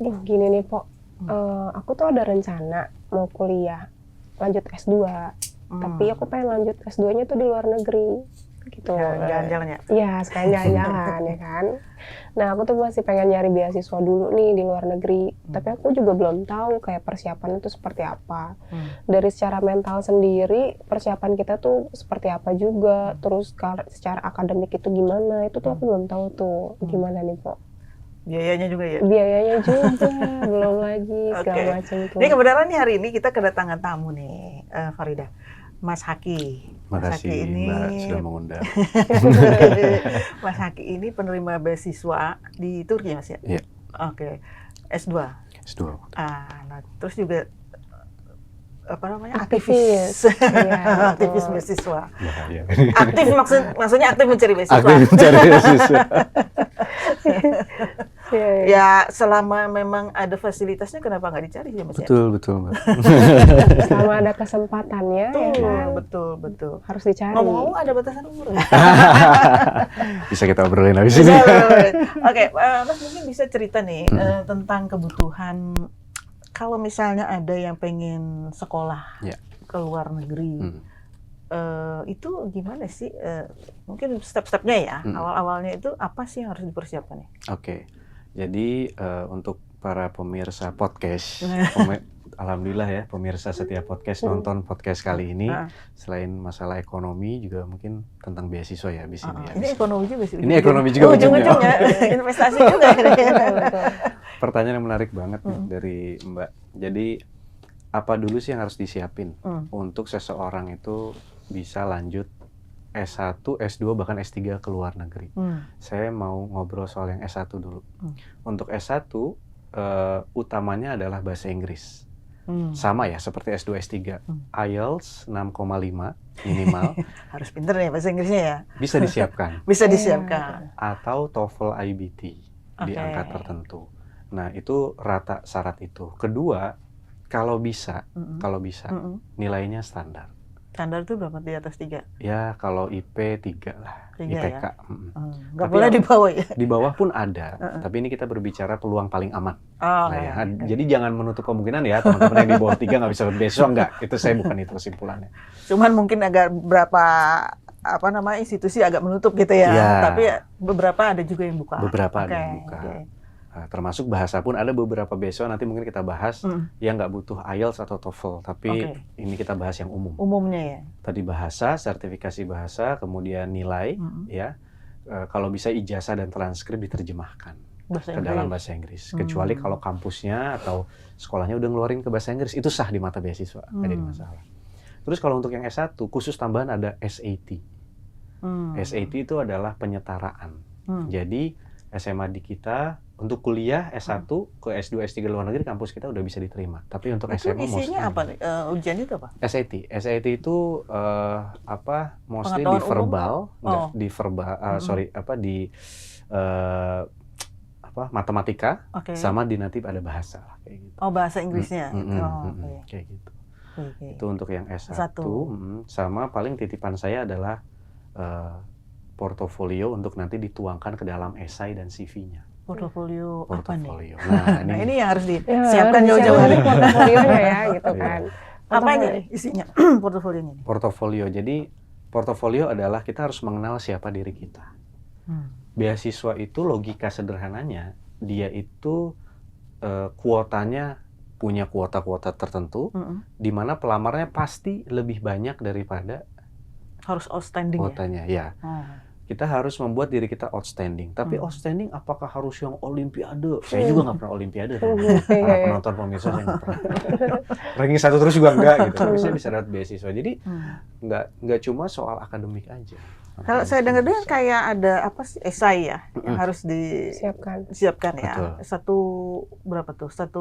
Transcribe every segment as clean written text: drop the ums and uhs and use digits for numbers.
Duh, gini nih, Po. Aku tuh ada rencana mau kuliah, lanjut S2. Tapi aku pengen lanjut S2-nya tuh di luar negeri. Gitu. Jalan-jalan ya? Iya, sekalian jalan-jalan ya kan. Nah, aku tuh masih pengen nyari beasiswa dulu nih di luar negeri. Tapi aku juga belum tahu kayak persiapan itu seperti apa. Dari secara mental sendiri, persiapan kita tuh seperti apa juga. Terus secara akademik itu gimana, itu tuh aku belum tahu tuh. Gimana nih, Po? Biayanya juga ya? Biayanya juga, belum lagi segala macam tuh. Ini kebenaran nih hari ini kita kedatangan tamu nih, Farida. Mas Haki. Makasih Mbak sudah mengundang. Mas Haki ini penerima beasiswa di Turki, Mas ya? Iya. Oke. S2. S2. Nah, terus juga apa namanya? Aktivis. Iya, Aktivis beasiswa. Bahaya. Aktif maksudnya aktif mencari beasiswa. Aktif mencari beasiswa. Ya selama memang ada fasilitasnya kenapa nggak dicari ya Mas? Betul Mbak. Selama ada kesempatannya ya kan. Betul. Harus dicari. Ngomong-ngomong ada batasan umur. Bisa kita obrolin habis ini. Oke, Mas mungkin bisa cerita nih tentang kebutuhan kalau misalnya ada yang pengen sekolah ke luar negeri. Itu gimana sih? Mungkin step-stepnya ya, awal-awalnya itu apa sih yang harus dipersiapkan ya? Oke, jadi untuk para pemirsa podcast, alhamdulillah ya pemirsa setiap podcast nonton podcast kali ini, selain masalah ekonomi juga mungkin tentang beasiswa ya di sini ya. Ini ekonomi juga sih. Ini ekonomi juga ujung-ujungnya investasi juga. Pertanyaan yang menarik banget nih dari Mbak. Jadi apa dulu sih yang harus disiapin untuk seseorang itu bisa lanjut S1, S2, bahkan S3 ke luar negeri. Saya mau ngobrol soal yang S1 dulu. Untuk S1, utamanya adalah bahasa Inggris. Sama ya, seperti S2, S3. IELTS 6,5 minimal. Harus pinter ya bahasa Inggrisnya ya? Bisa disiapkan. Bisa disiapkan. Atau TOEFL IBT di angka tertentu. Nah, itu rata syarat itu. Kedua, kalau bisa, nilainya standar. Standar itu berapa di atas 3? Ya, kalau IP 3 lah, 3 IPK. Ya? Nggak boleh di bawah ya? Di bawah pun ada, tapi ini kita berbicara peluang paling aman. Jadi jangan menutup kemungkinan ya, teman-teman yang di bawah 3 nggak bisa beasiswa, enggak. Itu saya bukan itu kesimpulannya. Cuman mungkin agak berapa institusi agak menutup gitu ya, tapi beberapa ada juga yang buka. Beberapa ada yang buka. Termasuk bahasa pun ada beberapa beasiswa, nanti mungkin kita bahas yang nggak butuh IELTS atau TOEFL, tapi ini kita bahas yang umum. Umumnya ya. Tadi bahasa, sertifikasi bahasa, kemudian nilai, ya. Kalau bisa ijazah dan transkrip diterjemahkan ke dalam bahasa Inggris. Kecuali kalau kampusnya atau sekolahnya udah ngeluarin ke bahasa Inggris, itu sah di mata beasiswa, nggak jadi masalah. Terus kalau untuk yang S1, khusus tambahan ada SAT. SAT itu adalah penyetaraan. Jadi SMA di kita untuk kuliah S1 ke S2, S3 luar negeri kampus kita udah bisa diterima. Tapi untuk itu SMA isinya apa nih? Ujiannya itu apa? SAT itu mostly di verbal, matematika, sama di nanti ada bahasa kayak gitu. Bahasa Inggrisnya. Kayak gitu. Itu untuk yang S1. Sama paling titipan saya adalah portofolio untuk nanti dituangkan ke dalam esai dan CV-nya. Portofolio apa nih? Nah, ini yang harus disiapkan jauh-jauh hari portofolionya ya, gitu kan. Apa ini isinya portofolionya? Portofolio. Jadi portofolio adalah kita harus mengenal siapa diri kita. Beasiswa itu logika sederhananya, dia itu kuotanya punya kuota-kuota tertentu, di mana pelamarnya pasti lebih banyak daripada harus outstanding kuotanya. Ya. Kita harus membuat diri kita outstanding. Tapi outstanding apakah harus yang olimpiade? Saya juga nggak pernah olimpiade. Para penonton pemirsa saya nggak pernah. Ranking 1 terus juga enggak gitu. Tapi saya bisa dapat beasiswa. Jadi nggak cuma soal akademik aja. Kalau saya dengar-dengar kayak ada apa sih esai ya yang harus disiapkan ya. Betul. Satu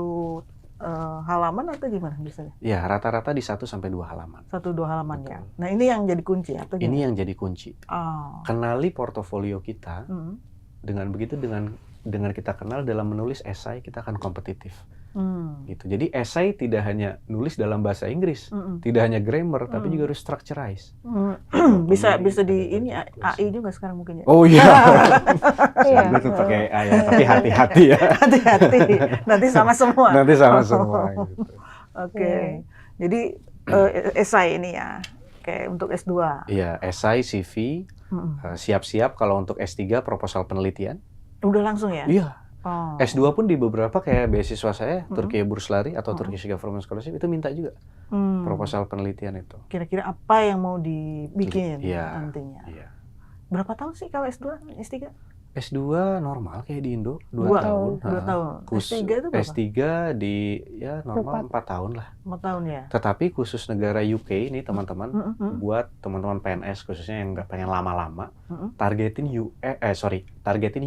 halaman atau gimana biasanya? Ya, rata-rata di 1 sampai 2 halaman. 1-2 halaman. Betul. Ya. Nah, ini yang jadi kunci atau gimana? Ini yang jadi kunci. Kenali portofolio kita. Dengan begitu dengan kita kenal dalam menulis esai kita akan kompetitif. Gitu. Jadi esai tidak hanya nulis dalam bahasa Inggris, tidak hanya grammar, tapi juga harus structurize. Bisa di ini AI juga sekarang mungkin ya. Oh iya. Gue tuh pakai AI ya, tapi hati-hati ya. Hati-hati. Nanti sama semua. Nanti sama semua. Gitu. Oke. Jadi esai ini ya, kayak untuk S2. Iya, esai, CV, siap-siap kalau untuk S3 proposal penelitian. Udah langsung ya? Iya. S2 pun di beberapa kayak beasiswa saya, Turkiye Burs Lari atau Turkish Government Scholarship itu minta juga proposal penelitian itu. Kira-kira apa yang mau dibikin nantinya? Iya. Berapa tahun sih kalau S2, S3? S2 normal kayak di Indo 2 tahun. 2 tahun. S3 itu berapa? S3 di normal 4 tahun lah. 4 tahun ya. Tetapi khusus negara UK ini teman-teman, buat teman-teman PNS khususnya yang nggak pengen lama-lama, targetin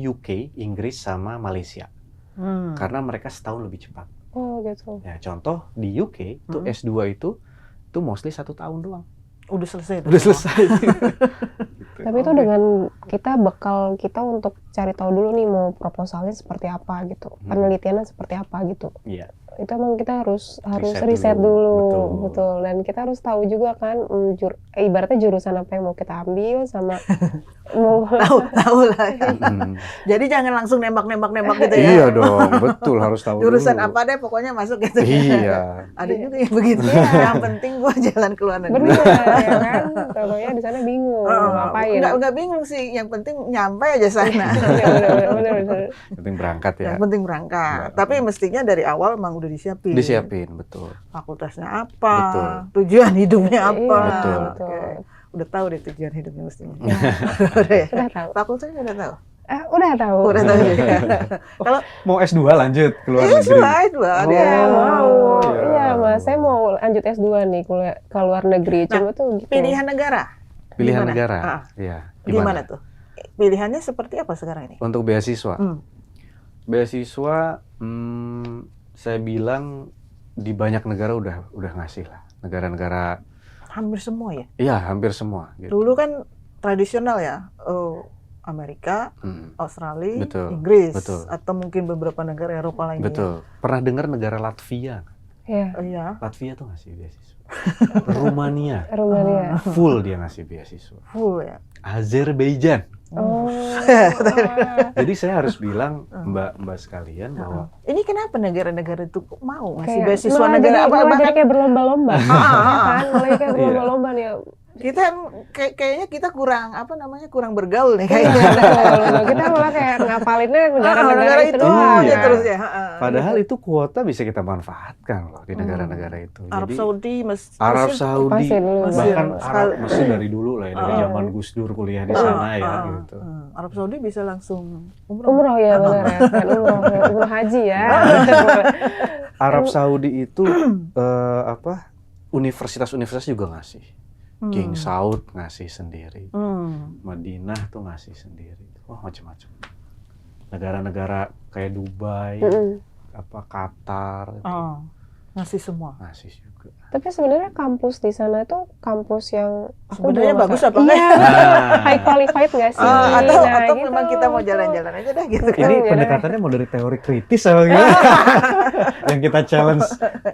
UK, Inggris sama Malaysia. Karena mereka setahun lebih cepat. Oh gitu. Ya, contoh di UK itu S2 itu mostly 1 tahun doang. Udah selesai. Udah selesai. Tapi itu dengan kita bekal kita untuk cari tahu dulu nih mau proposalnya seperti apa gitu, penelitiannya seperti apa gitu. Iya. Itu emang kita harus riset dulu. Betul. Dan kita harus tahu juga kan ibaratnya jurusan apa yang mau kita ambil sama mau tahu lah ya. Jadi jangan langsung nembak gitu ya. Iya dong, betul harus tahu jurusan dulu. apa deh pokoknya masuk gitu. Iya. Ada juga yang begitu. Yang penting gua jalan ke luar negeri. Benar ya kan? Contohnya di sana bingung ngapain. Enggak bingung sih, yang penting nyampe aja sana. Benar. Penting berangkat ya. Yang penting berangkat. Tapi mestinya dari awal emang udah disiapin. Disiapin, betul. Fakultasnya apa? Betul. Tujuan hidupnya apa? Betul. Oke. Udah tahu deh tujuan hidupnya mestinya. Udah tahu. Fakultasnya udah tahu. Udah tahu. Udah tahu juga. Kalau Mau S2 lanjut ke luar negeri. S2. Iya, mau. Iya. Iya, Mas. Saya mau lanjut S2 nih ke luar negeri. Cuma tuh gitu. Pilihan negara. Pilihan Gimana? negara. Iya. Gimana tuh? Pilihannya seperti apa sekarang ini? Untuk beasiswa. Beasiswa saya bilang di banyak negara udah ngasih lah. Negara-negara hampir semua ya? Iya, hampir semua gitu. Dulu kan tradisional ya. Amerika, Australia, Betul. Inggris, Betul. atau mungkin beberapa negara Eropa lainnya. Betul. Pernah dengar negara Latvia? Iya. Iya. Latvia tuh ngasih beasiswa. Rumania. Full dia ngasih beasiswa. Full ya. Azerbaijan. Oh. Jadi saya harus bilang mbak sekalian bahwa ini kenapa negara-negara itu mau ngasih Kayak, beasiswa negara apa? Malah kayak berlomba-lomba. Ya kan? Malah kayak berlomba-lomba nih. Kita kayaknya kita kurang kurang bergaul nih kayaknya. Betul. Kita malah kayak ngapalinnya negara-negara itu doang. Iya. Terus ya. Padahal itu kuota bisa kita manfaatkan loh di negara-negara itu. Arab Jadi, Saudi, Arab Saudi, bahkan Mesir. Arab Mesir dari dulu lah ya, dari zaman Gus Dur kuliah di sana ya gitu. Arab Saudi bisa langsung Umroh ya benar ya. Kan umroh haji ya. Arab Saudi itu universitas-universitas juga ngasih. King Saud ngasih sendiri, Madinah tuh ngasih sendiri, macam-macam. Negara-negara kayak Dubai, Qatar, ngasih semua. ngasih juga. Tapi sebenarnya kampus di sana itu kampus yang sebenarnya bagus apa enggak? enggak? Iya, high qualified nggak sih? Atau gitu. memang kita mau jalan-jalan aja dah gitu kan? Ini pendekatannya mau dari teori kritis apa gimana? Yang kita challenge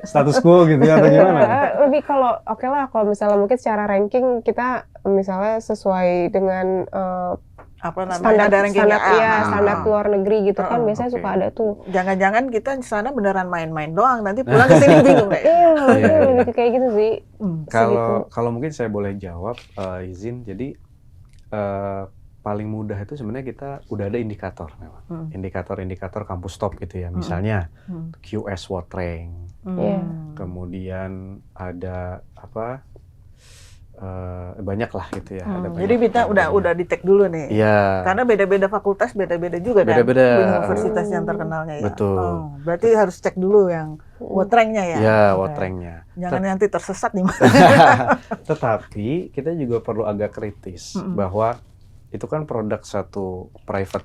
status quo gitu ya atau gimana? Lebih oke lah kalau misalnya mungkin secara ranking kita misalnya sesuai dengan standar luar negeri gitu kan biasanya suka ada tuh. Jangan-jangan kita di sana beneran main-main doang, nanti pulang ke sini bingung deh. Iya, lebih kayak gitu sih. Kalau mungkin saya boleh jawab izin, jadi paling mudah itu sebenarnya kita udah ada indikator memang, indikator kampus top gitu ya, misalnya QS World Rank, kemudian ada banyak lah gitu ya. Jadi kita udah di tag dulu nih. Iya. Karena beda-beda fakultas beda-beda juga kan. Universitas yang terkenalnya ya. Betul. Berarti harus cek dulu yang world rank-nya ya. Iya, world rank-nya. Jangan nanti tersesat nih. Tetapi kita juga perlu agak kritis bahwa itu kan produk satu private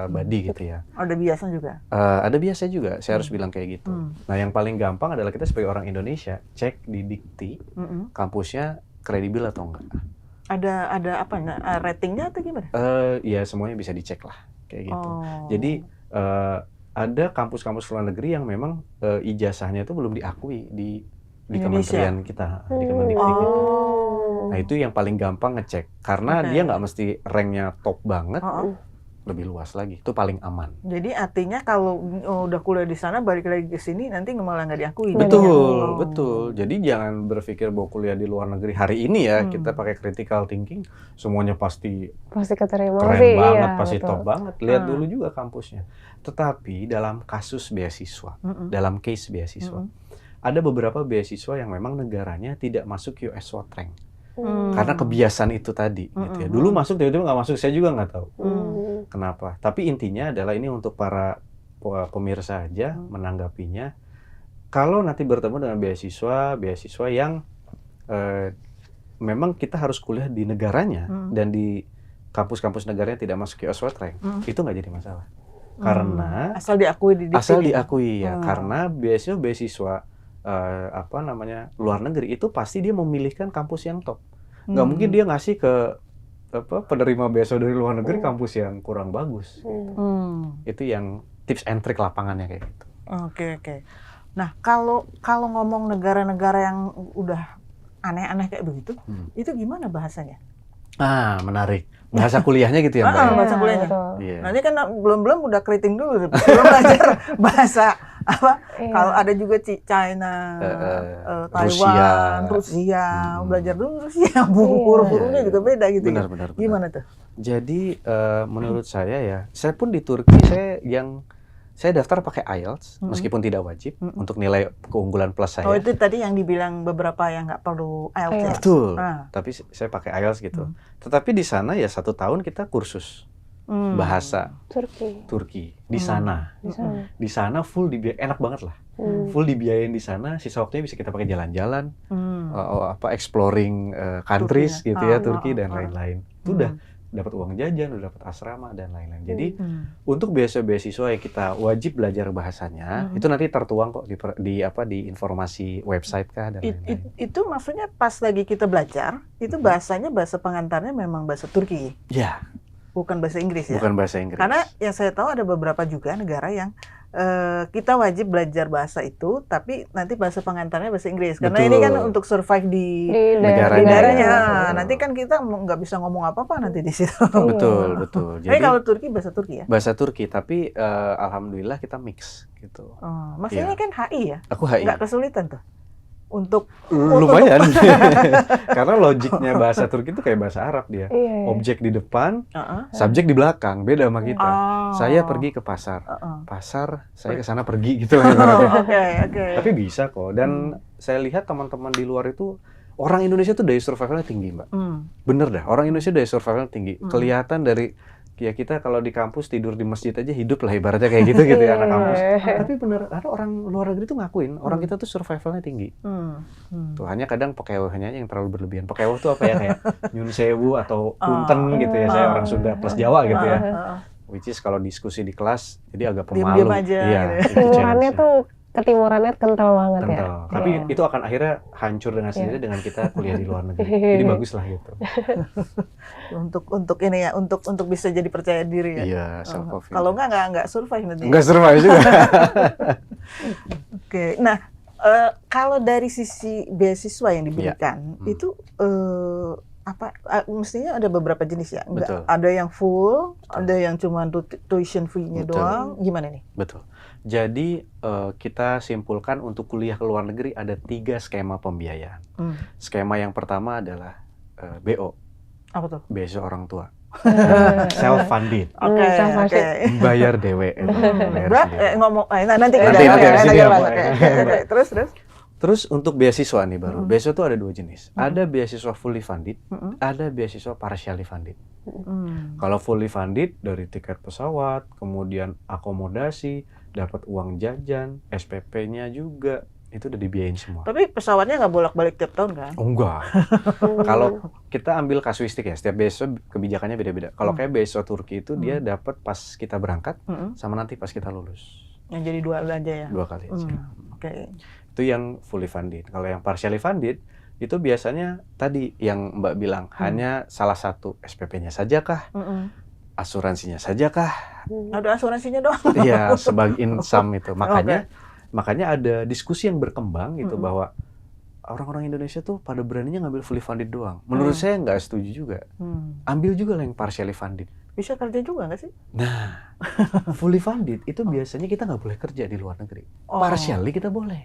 body gitu ya. Ada biasa juga. Ada biasa juga. Saya harus bilang kayak gitu. Nah, yang paling gampang adalah kita sebagai orang Indonesia cek di Dikti kampusnya kredibel atau enggak. Ada apa? Ratingnya atau gimana? Ya semuanya bisa dicek lah kayak gitu. Jadi ada kampus-kampus luar negeri yang memang ijazahnya itu belum diakui di Indonesia. kementerian kita, di Kemendikbud kita. Nah itu yang paling gampang ngecek, karena dia nggak mesti ranknya top banget, lebih luas lagi, itu paling aman. Jadi artinya kalau udah kuliah di sana balik lagi ke sini nanti malah nggak diakui. Betul, betul. Jadi jangan berpikir bahwa kuliah di luar negeri hari ini ya kita pakai critical thinking semuanya pasti keterima keren sih, banget, iya, pasti betul. top banget. Lihat dulu juga kampusnya. Tetapi dalam kasus beasiswa, dalam case beasiswa, ada beberapa beasiswa yang memang negaranya tidak masuk US SWOT rank. Karena kebiasaan itu tadi, gitu ya. Dulu masuk, tiba-tiba nggak masuk, saya juga nggak tahu kenapa. Tapi intinya adalah ini untuk para pemirsa aja menanggapinya. Kalau nanti bertemu dengan beasiswa yang memang kita harus kuliah di negaranya dan di kampus-kampus negaranya tidak masuk US SWOT rank, itu nggak jadi masalah. Karena asal diakui di diakui ya, karena beasiswa luar negeri itu pasti dia memilihkan kampus yang top. Nggak mungkin dia ngasih ke penerima beasiswa dari luar negeri kampus yang kurang bagus. Itu yang tips and trick lapangannya kayak gitu. Oke. Nah kalau ngomong negara-negara yang udah aneh-aneh kayak begitu, itu gimana bahasanya? Menarik. Bahasa kuliahnya gitu ya, Mbak? Bahasa kuliahnya. Iya. Nanti kan belum udah keriting dulu, belum belajar bahasa apa? Kalau ada juga China, Taiwan, Rusia, belajar dulu Rusia, huruf-hurufnya juga beda gitu. Benar. Gimana tuh? Jadi menurut saya pun di Turki saya daftar pakai IELTS meskipun tidak wajib untuk nilai keunggulan plus saya. Oh itu tadi yang dibilang beberapa yang nggak perlu IELTS ya? Betul. Tapi saya pakai IELTS gitu. Tetapi di sana ya 1 tahun kita kursus bahasa Turki di sana. Di sana full dibiayain, enak banget lah. Full dibiayain di sana. Sisa waktunya bisa kita pakai jalan-jalan, exploring countries gitu ya, Turki dan lain-lain. Itu udah dapat uang jajan, udah dapat asrama dan lain-lain. Jadi untuk beasiswa yang kita wajib belajar bahasanya, itu nanti tertuang kok di informasi website kah dan lain-lain. Itu maksudnya pas lagi kita belajar, itu bahasanya bahasa pengantarnya memang bahasa Turki. Ya. Bukan bahasa Inggris ya? Bukan bahasa Inggris. Karena yang saya tahu ada beberapa juga negara yang kita wajib belajar bahasa itu, tapi nanti bahasa pengantarnya bahasa Inggris. Karena ini kan untuk survive di negaranya. Nanti kan kita nggak bisa ngomong apa-apa nanti di situ. Betul. Jadi kalau Turki bahasa Turki ya? Bahasa Turki, tapi alhamdulillah kita mix gitu. Maksudnya kan HI ya? Aku HI. Nggak kesulitan tuh? Untuk lumayan. Karena logiknya bahasa Turki itu kayak bahasa Arab dia. Objek di depan, subjek di belakang, beda sama kita. Saya pergi ke pasar. Pasar, saya ke sana pergi gitu lah. Tapi bisa kok. Dan saya lihat teman-teman di luar itu orang Indonesia tuh daya survivalnya tinggi, Mbak. Bener dah, orang Indonesia daya survivalnya tinggi. Kelihatan dari ya kita kalau di kampus tidur di masjid aja hidup lah ibaratnya kayak gitu ya anak kampus. Tapi bener, ada orang luar negeri tuh ngakuin orang kita tuh survivalnya tinggi. Tuh hanya kadang pekewehnya yang terlalu berlebihan. Pekeweh tuh apa ya, kayak nyun sewu atau punten gitu ya. Saya orang Sunda plus Jawa gitu ya. Which is kalau diskusi di kelas jadi agak pemalu. Diam-diam aja. Iya. Ketimurannya tuh ketimurannya kental banget ya. Tapi itu akan akhirnya hancur dengan sendiri dengan kita kuliah di luar negeri. Jadi bagus lah gitu. Untuk ini ya, untuk bisa jadi percaya diri ya. Iya, self confidence. Kalau nggak survive nanti. Nggak survive juga. Oke. Nah, kalau dari sisi beasiswa yang diberikan itu mestinya ada beberapa jenis ya. Ada yang full, ada yang cuma tuition fee-nya doang. Gimana nih? Betul. Jadi kita simpulkan untuk kuliah ke luar negeri ada 3 skema pembiayaan. Skema yang pertama adalah BO. Apa tuh? Beasiswa orang tua. Self funded. Oke. Bayar dewe. Nanti Terus untuk beasiswa nih baru. Beasiswa itu ada 2 jenis. Ada beasiswa fully funded, ada beasiswa partially funded. Kalau fully funded dari tiket pesawat, kemudian akomodasi, dapat uang jajan, SPP-nya juga, itu udah dibiayain semua. Tapi pesawatnya nggak bolak-balik tiap tahun kan? Oh, enggak. Kalau kita ambil kasuistik ya, setiap beasiswa kebijakannya beda-beda. Kalau kayak beasiswa Turki itu dia dapat pas kita berangkat sama nanti pas kita lulus. Yang jadi 2 aja ya? 2 kali aja. Oke. Itu yang fully funded. Kalau yang partially funded itu biasanya tadi yang Mbak bilang hanya salah satu SPP-nya saja kah? asuransinya saja kah? Ada asuransinya dong. Iya, sebagai insam itu. Makanya ada diskusi yang berkembang gitu bahwa orang-orang Indonesia tuh pada beraninya ngambil fully funded doang. Menurut saya nggak setuju juga. Ambil juga lah yang partially funded. Bisa kerja juga nggak sih? Nah, fully funded itu biasanya kita nggak boleh kerja di luar negeri. Partially kita boleh.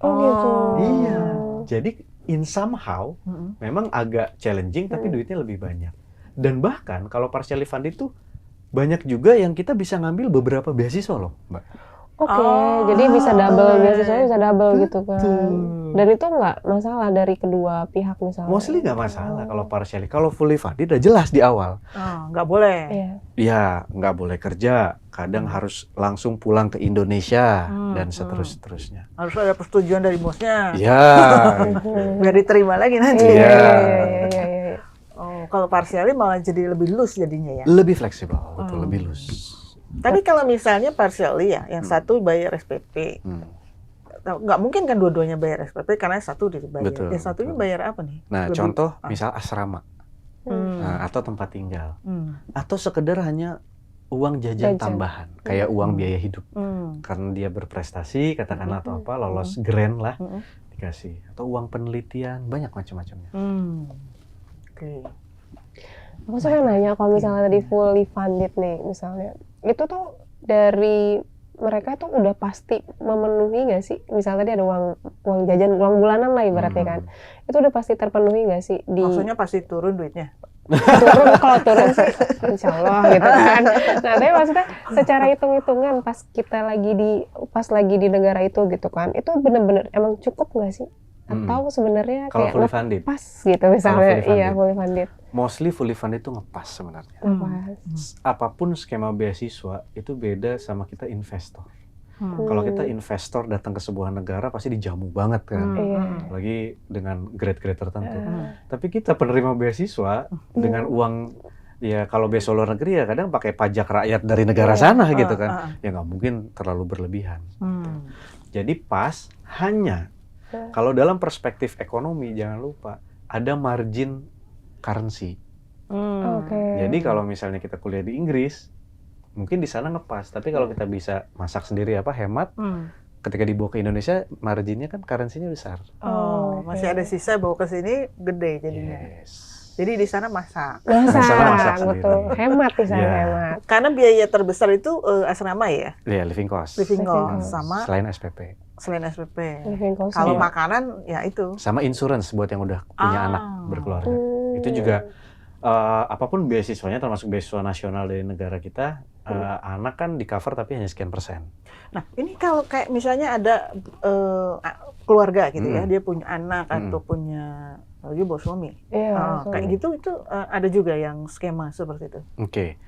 Oh gitu. Iya. Jadi in somehow memang agak challenging tapi duitnya lebih banyak. Dan bahkan kalau partially funded itu banyak juga yang kita bisa ngambil beberapa beasiswa loh, Mbak. Oke, jadi bisa double, beasiswanya bisa double gitu kan. Dan itu nggak masalah dari kedua pihak misalnya. Mostly nggak masalah kalau partially. Kalau fully funded udah jelas di awal. Nggak boleh. Iya, nggak boleh kerja. Kadang harus langsung pulang ke Indonesia dan seterusnya. Harus ada persetujuan dari bosnya. Iya. Biar diterima lagi nanti. Iya. Oh, kalau partially malah jadi lebih loose jadinya ya? Lebih fleksibel, betul, lebih loose. Tapi kalau misalnya partially ya, yang satu bayar SPP, nggak mungkin kan dua-duanya bayar SPP karena satu dibayar. Betul, yang satunya bayar apa nih? Nah, contoh misal asrama, atau tempat tinggal, atau sekedar hanya uang jajan tambahan, kayak uang biaya hidup, karena dia berprestasi, katakanlah atau apa, lolos grant lah, dikasih, atau uang penelitian, banyak macam-macamnya. Oke. Aku suka nanya kalau misalnya tadi fully funded nih, misalnya itu tuh dari mereka tuh udah pasti memenuhi nggak sih? Misalnya tadi ada uang jajan, uang bulanan lah ibaratnya kan, itu udah pasti terpenuhi nggak sih? Maksudnya pasti turun duitnya? Kalau turun sih, insya Allah gitu kan. Nah tapi maksudnya secara hitung-hitungan pas lagi di negara itu gitu kan, itu bener-bener emang cukup nggak sih? Atau sebenarnya kayak ngepas gitu misalnya? Iya, fully funded. Mostly fully funded itu ngepas sebenarnya. Apapun skema beasiswa itu beda sama kita investor. Kalau kita investor datang ke sebuah negara pasti dijamu banget kan, apalagi dengan grade-grade tertentu. Tapi kita penerima beasiswa dengan uang, ya kalau beasiswa luar negeri ya kadang pakai pajak rakyat dari negara sana gitu kan, ya nggak mungkin terlalu berlebihan. Jadi pas hanya kalau dalam perspektif ekonomi jangan lupa ada margin currency. Jadi kalau misalnya kita kuliah di Inggris, mungkin di sana ngepas. Tapi kalau kita bisa masak sendiri hemat, ketika dibawa ke Indonesia, marginnya kan currency-nya besar. Masih ada sisa bawa ke sini gede jadinya. Jadi di sana masak. Masak betul. Hemat di sana, hemat. Karena biaya terbesar itu asrama ya? Iya, living cost. Living cost sama selain SPP. Kalau makanan ya itu. Sama insurance buat yang udah punya anak berkeluarga. Itu juga apapun beasiswanya, termasuk beasiswa nasional dari negara kita, anak kan di cover tapi hanya sekian %. Nah ini kalau kayak misalnya ada keluarga gitu ya, dia punya anak atau punya lagi bawa suami, kayak gitu itu ada juga yang skema seperti itu. Oke.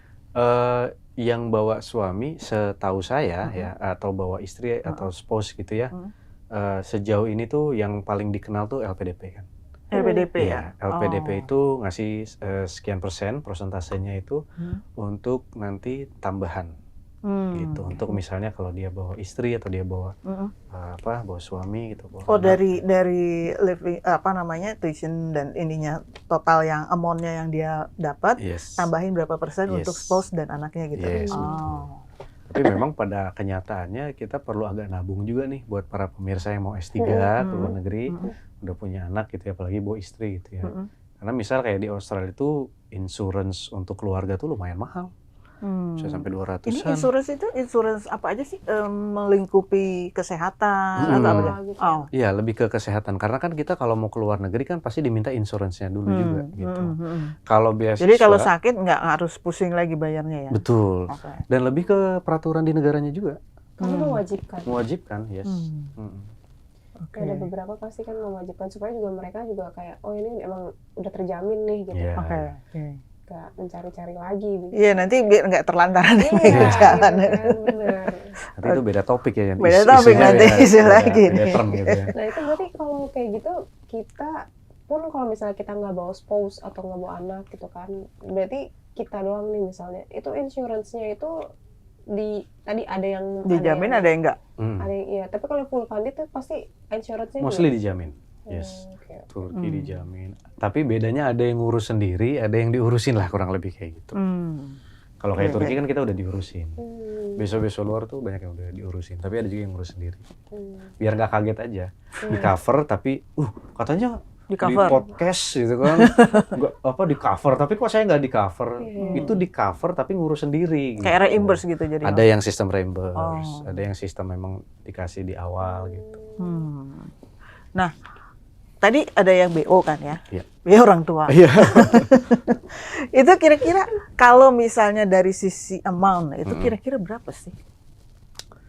Yang bawa suami setahu saya ya, atau bawa istri atau spouse gitu ya, sejauh ini tuh yang paling dikenal tuh LPDP kan. LPDP ya? LPDP itu ngasih sekian persentasenya itu untuk nanti tambahan gitu, untuk misalnya kalau dia bawa istri atau dia bawa bawa suami gitu. Dari living tuition dan ininya total yang amountnya yang dia dapat, tambahin berapa persen untuk spouse dan anaknya gitu. Tapi memang pada kenyataannya kita perlu agak nabung juga nih buat para pemirsa yang mau S3 ke luar negeri, udah punya anak gitu ya, apalagi bawa istri gitu ya. Karena misal kayak di Australia itu insurance untuk keluarga tuh lumayan mahal. Bisa sampai 200-an. Ini insurance apa aja sih? Melingkupi kesehatan atau apa aja? Iya, lebih ke kesehatan. Karena kan kita kalau mau ke luar negeri kan pasti diminta insurance-nya dulu juga gitu. Kalau beasiswa, jadi kalau sakit nggak harus pusing lagi bayarnya ya? Betul. Dan lebih ke peraturan di negaranya juga. Karena mewajibkan. Mewajibkan, yes. Ada beberapa pasti kan mewajibkan supaya juga mereka juga kayak ini emang udah terjamin nih gitu. Gak mencari-cari lagi gitu. Iya, nanti biar nggak terlantaran di jalan. Nanti itu beda topik ya. Beda topik nanti isu lagi. Beda term gitu ya. Nah itu berarti kalau kayak gitu, kita pun kalau misalnya kita nggak bawa spouse atau nggak bawa anak gitu kan, berarti kita doang nih misalnya, itu insurance-nya itu tadi ada yang dijamin, ada yang enggak? Ada yang iya, tapi kalau full funded itu pasti insurance-nya mostly dijamin. Yes, Turki dijamin. Tapi bedanya ada yang ngurus sendiri, ada yang diurusin lah kurang lebih kayak gitu. Kalau kayak Turki kan kita udah diurusin. Beasiswa luar tuh banyak yang udah diurusin, tapi ada juga yang ngurus sendiri. Biar nggak kaget aja. Di cover tapi katanya di podcast gitu kan. Di cover, tapi kok saya nggak di cover. Itu di cover tapi ngurus sendiri gitu. Kayak reimburse gitu jadi. Ada yang sistem reimburse, ada yang sistem memang dikasih di awal gitu. Nah, tadi ada yang BO kan ya? Iya. BO orang tua. Iya. Itu kira-kira kalau misalnya dari sisi amount itu kira-kira berapa sih?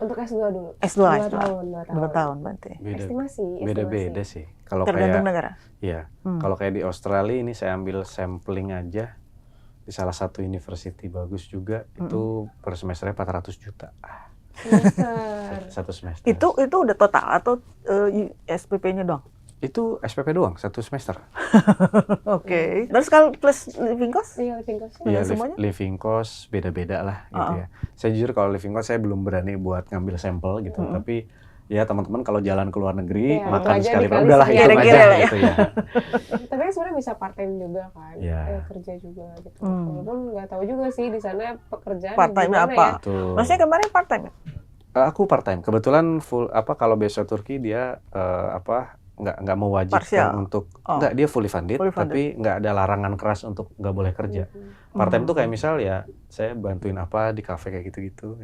Untuk S2 dulu. S2. 2 tahun berarti. Estimasi. Beda-beda sih. Kalau tergantung kayak negara. Iya. Kalau kayak di Australia ini saya ambil sampling aja di salah satu university bagus juga itu per semesternya 400 juta. Satu semester. Itu udah total atau SPP-nya doang? Itu SPP doang, satu semester. Oke. Terus kalau plus living cost? Iya, living cost. Iya, semuanya? living cost beda-beda lah gitu ya. Saya jujur kalau living cost saya belum berani buat ngambil sampel gitu, tapi ya teman-teman kalau jalan ke luar negeri makan sekali udahlah hitung aja gitu ya. Tapi kan sebenarnya bisa part time juga kan, kerja juga gitu. Walaupun nggak tahu juga sih di sana pekerjaan part time apa? Ya? Maksudnya kemarin part time? Aku part time. Kebetulan full kalau beasiswa Turki dia nggak mewajibkan untuk nggak, dia fully funded, tapi nggak ada larangan keras untuk nggak boleh kerja. Part time tuh kayak misal ya saya bantuin apa di kafe kayak gitu-gitu.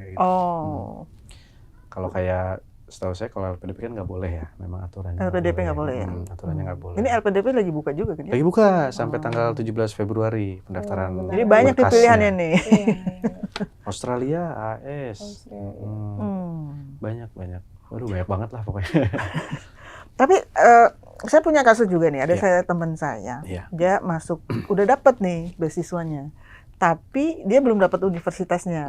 Kalau kayak setahu saya kalau LPDP kan nggak boleh ya, memang aturannya. LPDP nggak boleh ya. Aturannya nggak boleh. Ini LPDP lagi buka juga kan? Lagi buka sampai tanggal 17 Februari pendaftaran. Jadi banyak nih pilihannya nih. Australia, AS, banyak. Waduh banyak banget lah pokoknya. Tapi saya punya kasus juga nih, ada saya teman saya, dia masuk, udah dapat nih beasiswanya, tapi dia belum dapat universitasnya.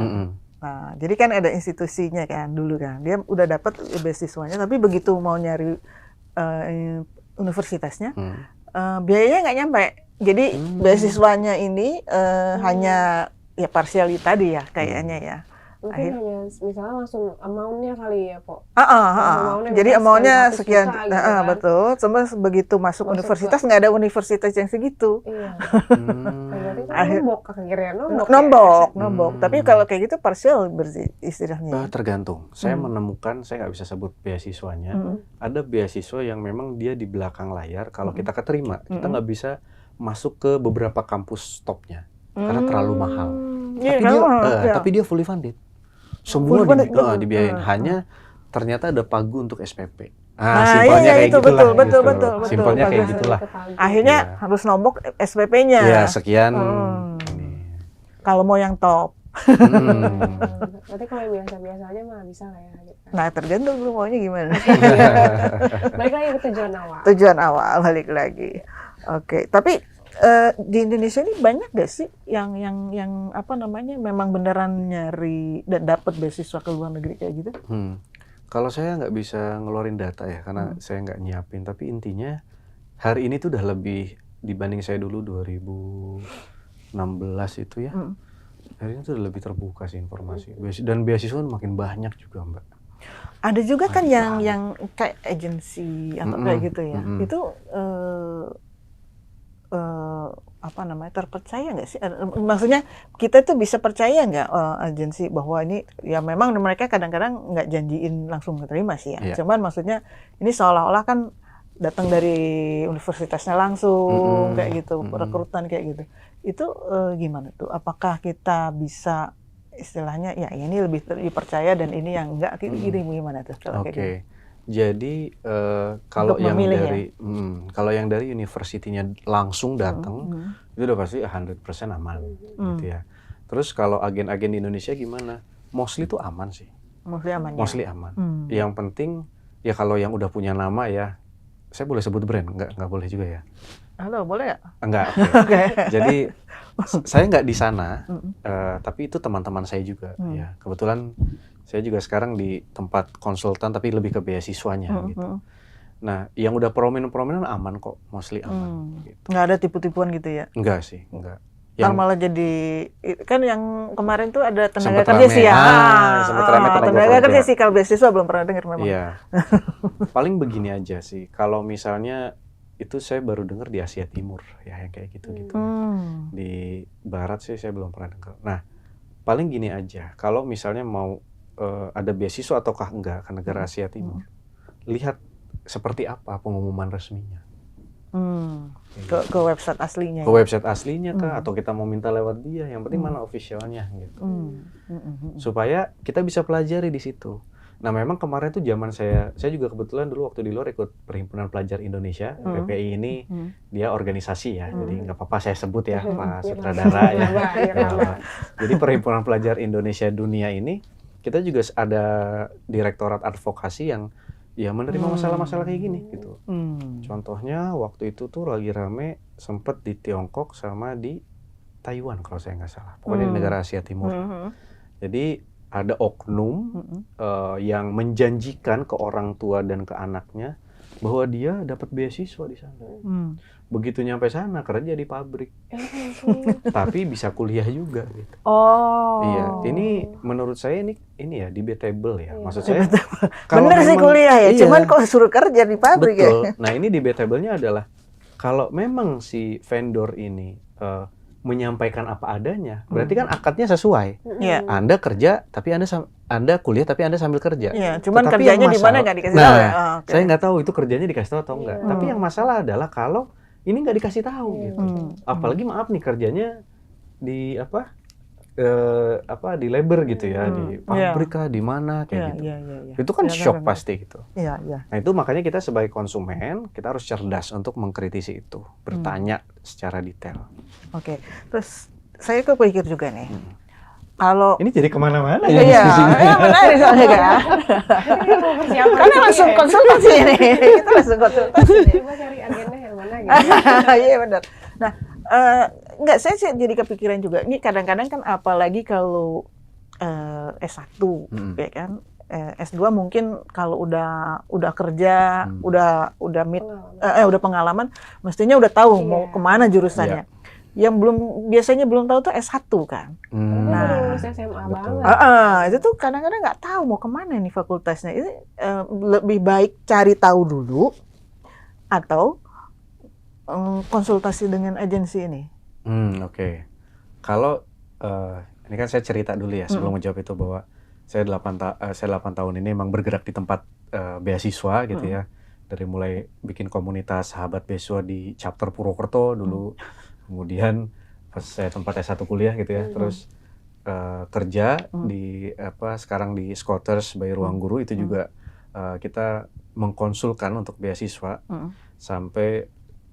Nah, jadi kan ada institusinya kan dulu kan, dia udah dapat beasiswanya, tapi begitu mau nyari universitasnya, biayanya nggak nyampe. Jadi beasiswanya ini hanya ya parsiali tadi ya kayaknya ya. Mungkin hanya misalnya langsung amount-nya kali ya, Pok. Jadi amount-nya sekian, gitu kan. betul. Cuma begitu masuk universitas nggak ada universitas yang segitu. Iya. Berarti kan nombok akhirnya, nombok. Tapi kalau kayak gitu parsial istilahnya. Tergantung. Saya menemukan, saya nggak bisa sebut beasiswanya. Ada beasiswa yang memang dia di belakang layar. Kalau kita keterima, kita nggak bisa masuk ke beberapa kampus topnya karena terlalu mahal. Tapi dia fully funded. Semua dibiayain, hanya ternyata ada pagu untuk SPP. Simpelnya kayak gitulah. Betul. Simpelnya kayak gitulah. Akhirnya harus nombok SPP-nya. Ya, sekian. Kalau mau yang top. Berarti kalau yang biasa-biasa aja mah bisa lah ya. Nah, tergantung lu maunya gimana. Balik lagi ke tujuan awal. Tujuan awal, balik lagi. Oke, tapi di Indonesia ini banyak gak sih yang apa namanya memang beneran nyari dan dapat beasiswa ke luar negeri kayak gitu? Kalau saya nggak bisa ngeluarin data ya karena saya nggak nyiapin, tapi intinya hari ini tuh udah lebih dibanding saya dulu 2016 itu ya. Hari ini tuh udah lebih terbuka sih informasi. Dan beasiswa makin banyak juga, Mbak. Ada juga kan yang kayak agensi atau kayak gitu ya. Itu apa namanya, terpercaya nggak sih? Maksudnya kita tuh bisa percaya nggak agensi bahwa ini ya memang mereka kadang-kadang nggak janjiin langsung keterima sih ya. Cuman maksudnya ini seolah-olah kan datang dari universitasnya langsung kayak gitu, rekrutan kayak gitu. Itu gimana tuh? Apakah kita bisa istilahnya ya ini lebih dipercaya dan ini yang enggak, gimana tuh? Oke. Jadi kalau yang dari universitinya langsung datang itu udah pasti 100% aman gitu ya. Terus kalau agen-agen di Indonesia gimana? Mostly tuh aman sih. Mostly aman. Yang penting ya kalau yang udah punya nama ya, saya boleh sebut brand? Nggak boleh juga ya? Halo, boleh ya? Enggak. Okay. Jadi saya nggak di sana, tapi itu teman-teman saya juga ya. Kebetulan saya juga sekarang di tempat konsultan tapi lebih ke beasiswanya gitu. Nah, yang udah prominent aman kok, mostly aman. Gitu. Nggak ada tipu-tipuan gitu ya? Enggak sih, enggak. Yang malah jadi, kan yang kemarin tuh ada tenaga kerja sih ya? Tenaga kerja sih, kalau beasiswa belum pernah dengar memang. Iya. Paling begini aja sih, kalau misalnya itu saya baru dengar di Asia Timur ya, yang kayak gitu-gitu. Di Barat sih saya belum pernah dengar. Nah, paling gini aja, kalau misalnya mau ada beasiswa ataukah enggak ke negara Asia Timur, lihat seperti apa pengumuman resminya. Ke website aslinya. Ke website aslinya kah, atau kita mau minta lewat dia, yang penting mana officialnya gitu. Supaya kita bisa pelajari di situ. Nah memang kemarin tuh zaman saya juga kebetulan dulu waktu di luar ikut Perhimpunan Pelajar Indonesia, PPI ini dia organisasi ya, jadi nggak apa-apa saya sebut ya Pak Sutradara ya. Jadi Perhimpunan Pelajar Indonesia Dunia ini, kita juga ada direktorat advokasi yang ya menerima masalah-masalah kayak gini gitu. Contohnya waktu itu tuh lagi rame sempet di Tiongkok sama di Taiwan kalau saya nggak salah. Pokoknya di negara Asia Timur. Jadi ada oknum yang menjanjikan ke orang tua dan ke anaknya bahwa dia dapat beasiswa di sana. Begitu nyampe sana kerja di pabrik. Tapi bisa kuliah juga gitu. Iya, ini menurut saya ini ya debatable ya. Maksud saya bener sih kuliah ya, cuman kok suruh kerja di pabrik betul. ya. Nah, ini debatable-nya adalah kalau memang si vendor ini menyampaikan apa adanya, berarti kan akadnya sesuai. Anda kerja tapi Anda kuliah tapi Anda sambil kerja. Cuman tetapi kerjanya di mana nggak dikasih tahu ya? Saya nggak tahu itu kerjanya dikasih tahu atau enggak. Tapi yang masalah adalah kalau ini nggak dikasih tahu gitu. Apalagi maaf nih kerjanya di di labor gitu ya, di pabrik kah, di mana kayak gitu. Itu kan shock pasti gitu. Nah itu makanya kita sebagai konsumen kita harus cerdas untuk mengkritisi itu, bertanya secara detail. Oke, terus saya kepikir juga nih. Kalau ini jadi kemana-mana ya? Iya, menarik soalnya kan. Karena langsung konsultasi ini, kita langsung konsultasi. Coba cari agenda yang mana gitu. Iya benar. Nah, enggak, saya sih jadi kepikiran juga. Ini kadang-kadang kan apalagi kalau S1, ya kan. S2 mungkin kalau udah kerja, udah pengalaman, mestinya udah tahu mau kemana jurusannya. Yang biasanya belum tahu tuh S1 kan. Nah, lulus SMA banget. Itu tuh kadang-kadang nggak tahu mau kemana nih fakultasnya. Ini lebih baik cari tahu dulu atau konsultasi dengan agensi ini. Oke. Kalau ini kan saya cerita dulu ya sebelum menjawab itu bahwa saya 8 tahun ini memang bergerak di tempat beasiswa gitu ya. Dari mulai bikin komunitas sahabat beasiswa di chapter Purwokerto dulu. Kemudian pas saya tempat S1 kuliah gitu ya, terus kerja di sekarang di Scholars by Ruang Guru itu juga kita mengkonsulkan untuk beasiswa sampai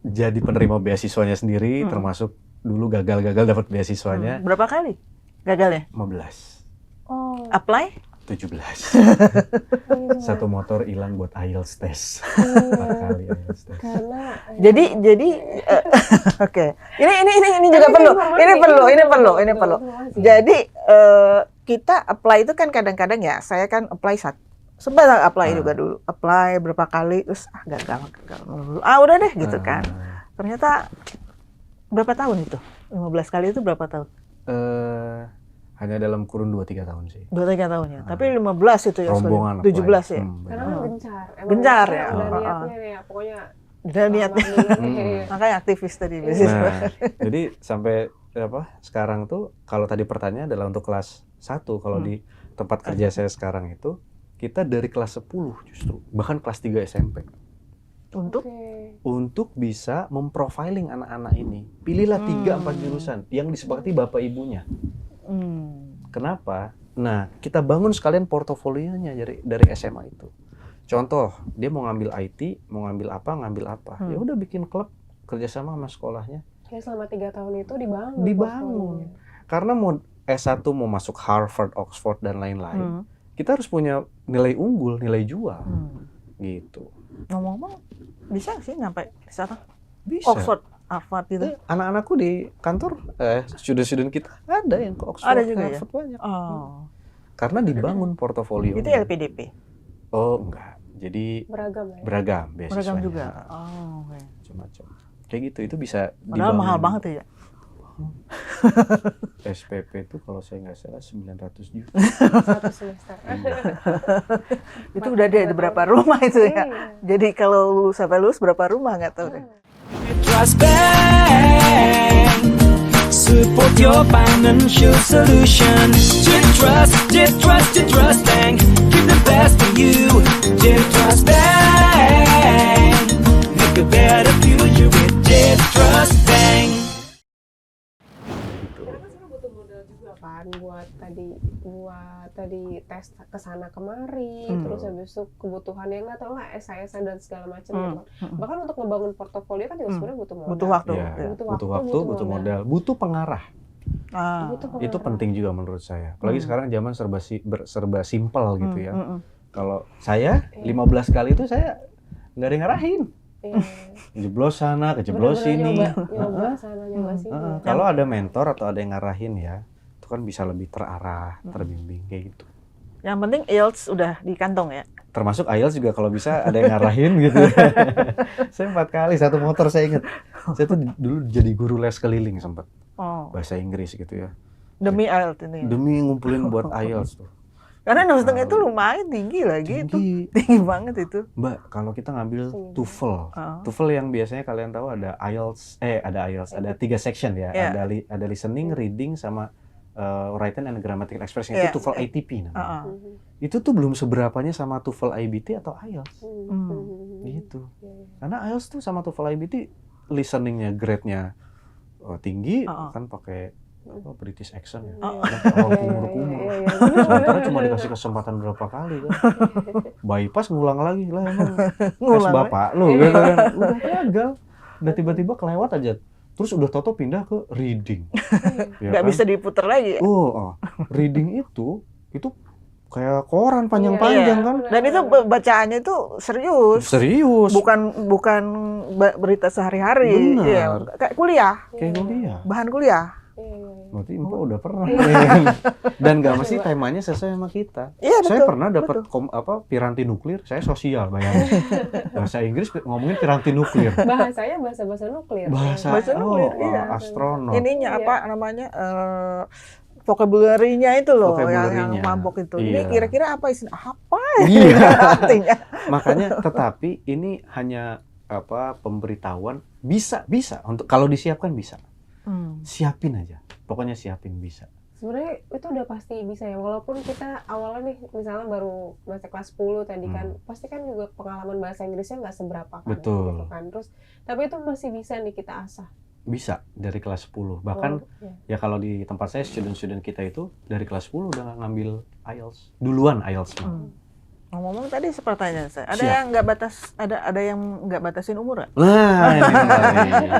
jadi penerima beasiswanya sendiri, termasuk dulu gagal dapat beasiswanya. Berapa kali gagalnya? 15. Apply? 17. Satu motor hilang buat IELTS test. 4 kali IELTS test. Jadi oke. Ini juga perlu. Ini perlu. Jadi kita apply itu kan kadang-kadang ya, saya kan apply sempat apply juga dulu. Apply berapa kali terus gagal. Udah deh gitu kan. Ternyata berapa tahun itu? 15 kali itu berapa tahun? Hanya dalam kurun 2-3 tahun sih. 2-3 tahun ya. Tapi 15 itu ya. Rombongan 17 ya. Karena kan gencar. Gencar ya. Udah niatnya nih ya, pokoknya. Udah niatnya. Makanya aktivis tadi. Nah, jadi sampai sekarang tuh kalau tadi pertanyaan adalah untuk kelas 1, kalau di tempat kerja saya sekarang itu kita dari kelas 10 justru, bahkan kelas 3 SMP. Untuk bisa memprofiling anak-anak ini. Pilihlah 3-4 jurusan yang disepakati bapak ibunya. Kenapa? Nah, kita bangun sekalian portofolionya dari SMA itu. Contoh, dia mau ngambil IT, mau ngambil apa. Ya udah bikin klub kerjasama sama sekolahnya. Ya selama 3 tahun itu dibangun. Karena mau S1 mau masuk Harvard, Oxford dan lain-lain, kita harus punya nilai unggul, nilai jual. Gitu. Ngomong-ngomong, bisa sih nyampe sana? Bisa. Oxford, Harvard gitu. Anak-anakku di kantor, student-student kita ada yang ke Oxford, ada juga Harvard ya? banyak. Karena dibangun portofolio. Itu LPDP? Oh enggak, jadi beragam beasiswanya. Beragam juga. Okay. Macam-macam. Kayak gitu, itu bisa padahal dibangun. mahal banget ya. SPP itu kalau saya nggak salah 900 juta. 1 semester. Itu udah ada berapa rumah itu ya. Jadi kalau lulus sampai lulus berapa rumah nggak tahu deh. support your financial solution. Jet Trust Bank, keep the best for you. Jet Trust Bank, make a better future with Jet Trust Bank. Kan buat tadi tes kesana kemari, terus habis itu kebutuhannya nggak tahu lah SIS dan segala macam gitu. Bahkan untuk ngebangun portofolio kan juga sebenarnya butuh modal. Butuh waktu. Ya, butuh waktu, butuh modal, butuh pengarah. Itu penting juga menurut saya. Apalagi sekarang zaman serba simpel gitu ya. Kalau saya 15 kali itu saya nggak ada yang ngarahin. Jeblos sana, kejeblos sini. Nyoba sana, nyoba sini. Kalau ada mentor atau ada yang ngarahin ya, itu kan bisa lebih terarah, terbimbing kayak gitu. Yang penting IELTS udah di kantong ya. Termasuk IELTS juga kalau bisa ada yang ngarahin gitu. Saya 4 kali satu motor saya ingat. Saya tuh dulu jadi guru les keliling sempat. Bahasa Inggris gitu ya. Demi IELTS ini. Demi ngumpulin buat IELTS tuh. Karena 6,5 itu lumayan tinggi lagi itu. Tinggi banget itu. Mbak, kalau kita ngambil TOEFL. TOEFL yang biasanya kalian tahu ada IELTS, ada 3 section ya. Ada listening, reading sama written and grammatical expression. Itu TOEFL ATP namanya. Itu tuh belum seberapanya sama TOEFL IBT atau IELTS. Gitu. Karena IELTS tuh sama TOEFL IBT listeningnya grade-nya tinggi, kan pakai British accent ya. Kumur-kumur. Sementara cuma dikasih kesempatan berapa kali kan. Bypass ngulang lagi lah emang. Tes bapak lu gitu kan. Udah gagal. Udah tiba-tiba kelewat aja. Terus udah toto pindah ke reading. Nggak bisa diputer lagi ya? Reading itu kayak koran panjang-panjang kan. Dan itu bacaannya itu serius. Bukan berita sehari-hari. Benar. Kayak kuliah. Bahan kuliah. Berarti Mbak udah pernah. Dan nggak mesti temanya sesuai sama kita. Saya pernah dapat piranti nuklir, saya sosial bayangin. Bahasa Inggris ngomongin piranti nuklir. Bahasanya bahasa nuklir. Bahasa nuklir, astronot. Ininya apa namanya? Vocabulary-nya itu loh yang mabok itu. Ini kira-kira apa istilah? Apa artinya? Makanya tetapi ini hanya pemberitahuan bisa untuk kalau disiapkan bisa. Siapin aja. Pokoknya siapin bisa. Sebenarnya itu udah pasti bisa ya. Walaupun kita awalnya nih misalnya baru masih kelas 10 tadi kan, pasti kan juga pengalaman bahasa Inggrisnya nggak seberapa kan. Betul. Gitu kan. Terus tapi itu masih bisa nih kita asah. Bisa dari kelas 10. Bahkan ya kalau di tempat saya student kita itu dari kelas 10 udah ngambil IELTS. Duluan IELTS. Ngomong tadi pertanyaan saya. Ada yang nggak batasin umur nggak? Nah, ini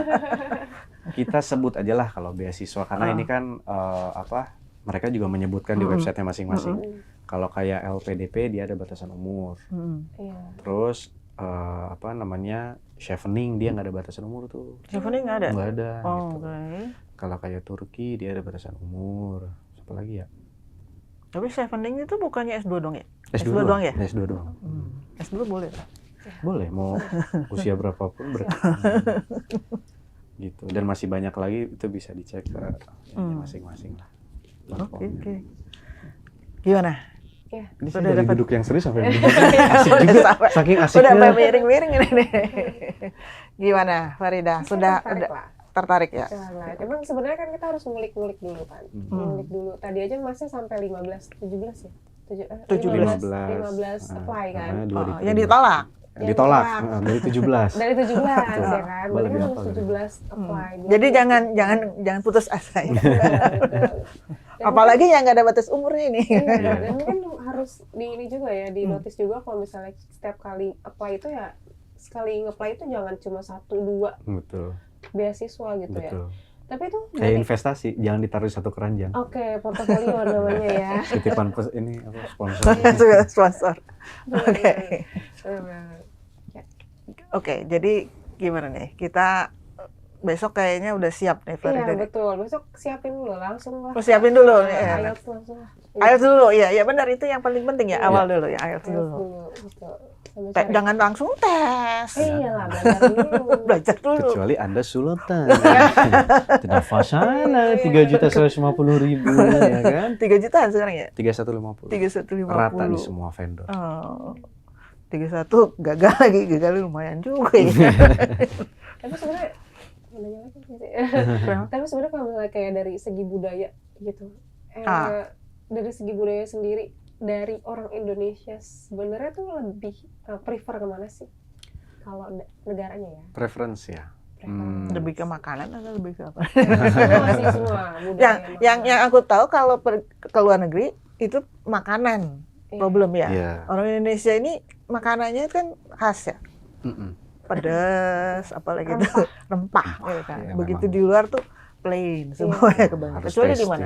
kita sebut aja lah kalau beasiswa karena ini kan mereka juga menyebutkan di websitenya masing-masing. Kalau kayak LPDP dia ada batasan umur. Terus chevening dia nggak ada batasan umur tuh. Chevening nggak ada? Nggak ada. Gitu. Okay. Kalau kayak Turki dia ada batasan umur. Apa lagi ya? Tapi chevening itu bukannya S2 dong ya? S2 doang ya? S2 doang. S2 boleh? Boleh, mau usia berapapun gitu. Dan masih banyak lagi itu bisa dicek ke masing-masing lah. Oke. Gimana? Ini sudah dari duduk yang serius sampai asik juga. Saking asiknya. Udah sampai miring-miring ini nih. Gimana, Farida? Sudah tertarik ya? Emang sebenarnya kan kita harus ngulik-ngulik dulu kan. Ngulik dulu. Tadi aja masih sampai 17 ya? 15 apply kan. Yang ditolak? Ditolak dari 17. Dari 17 ya kan. Berarti kan harus 17 apply. Jadi jangan putus asa ya. Apalagi yang nggak ada batas umurnya ini. Dan mungkin harus di ini juga ya, di notice juga kalau misalnya setiap kali apply itu ya sekali nge-apply itu jangan cuma 1-2 beasiswa gitu ya. Tapi itu kayak investasi, jangan ditaruh satu keranjang. Oke, portofolio namanya ya. Titipan ini sponsor. Sponsor. Oke, jadi gimana nih? Kita besok kayaknya udah siap nih, Farida. Iya, betul. Besok siapin dulu langsung lah. Siapin dulu. IELTS langsung lah. IELTS dulu, ya benar itu yang paling penting ya, awal dulu ya, IELTS dulu. Jangan langsung tes. Iyalah, belajar dulu. Kecuali Anda sultan. Tidak fasana 3.150.000 ya kan? 3 jutaan sekarang ya? 3.150. 3.150. Rata di semua vendor. 31 gagal lagi, gagal lumayan juga ya. Tapi sebenarnya nanya lagi sih. Tapi sebenarnya kalau misalnya kayak dari segi budaya gitu, dari segi budaya sendiri, dari orang Indonesia sebenarnya tuh lebih prefer kemana sih? Kalau negaranya ya? Preference ya. Lebih ke makanan atau lebih ke apa? Semua yang aku tahu kalau ke luar negeri itu makanan problem ya. Orang Indonesia ini makanannya kan khas ya. Pedas, apalagi itu rempah gitu kan. Begitu di luar tuh plain semuanya kebanyakan. Kecuali di mana?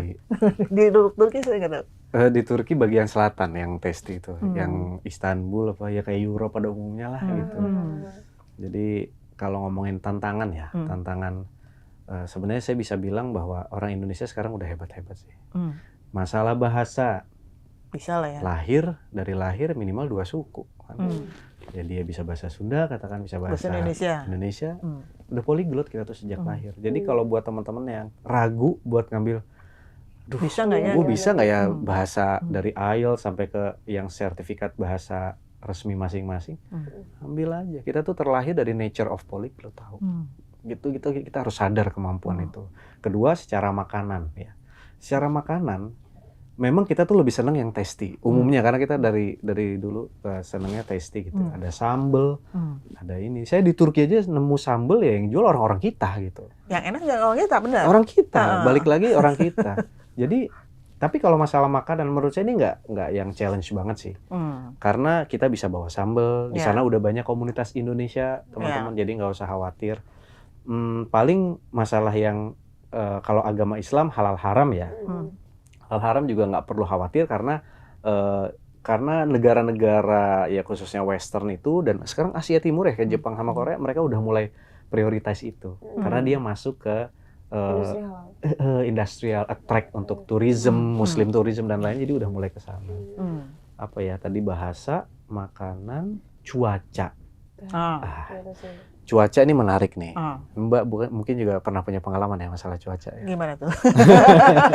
Di Turki saya nggak tahu. Di Turki bagian selatan yang tasty itu, yang Istanbul apa ya kayak Eropa pada umumnya lah gitu. Jadi kalau ngomongin tantangan ya, tantangan sebenarnya saya bisa bilang bahwa orang Indonesia sekarang udah hebat-hebat sih. Masalah bahasa bisa lah ya. Dari lahir minimal 2 suku kan. Ya dia bisa bahasa Sunda, katakan bisa bahasa Indonesia. Udah polyglot kita tuh sejak lahir. Jadi kalau buat teman-teman yang ragu buat ngambil bisa nggak ya bahasa dari IELTS sampai ke yang sertifikat bahasa resmi masing-masing, ambil aja. Kita tuh terlahir dari nature of polyglot, tahu. Gitu kita harus sadar kemampuan itu. Kedua, secara makanan ya. Secara makanan memang kita tuh lebih seneng yang tasty umumnya karena kita dari dulu senengnya tasty gitu. Ada sambel, ada ini. Saya di Turki aja nemu sambel ya yang jual orang-orang kita gitu. Yang enak nggak orang kita, benar. Orang kita, balik lagi orang kita. Jadi tapi kalau masalah makanan menurut saya ini nggak yang challenge banget sih. Karena kita bisa bawa sambel, di sana udah banyak komunitas Indonesia teman-teman, jadi nggak usah khawatir. Paling masalah yang kalau agama Islam halal haram ya. Halal haram juga nggak perlu khawatir karena negara-negara ya khususnya Western itu dan sekarang Asia Timur ya kayak Jepang sama Korea mereka udah mulai prioritas itu karena dia masuk ke industrial attract untuk tourism, Muslim tourism dan lain, jadi udah mulai ke sana. Apa ya tadi bahasa, makanan, cuaca. Cuaca ini menarik nih. Mbak mungkin juga pernah punya pengalaman ya masalah cuaca ya. Gimana tuh?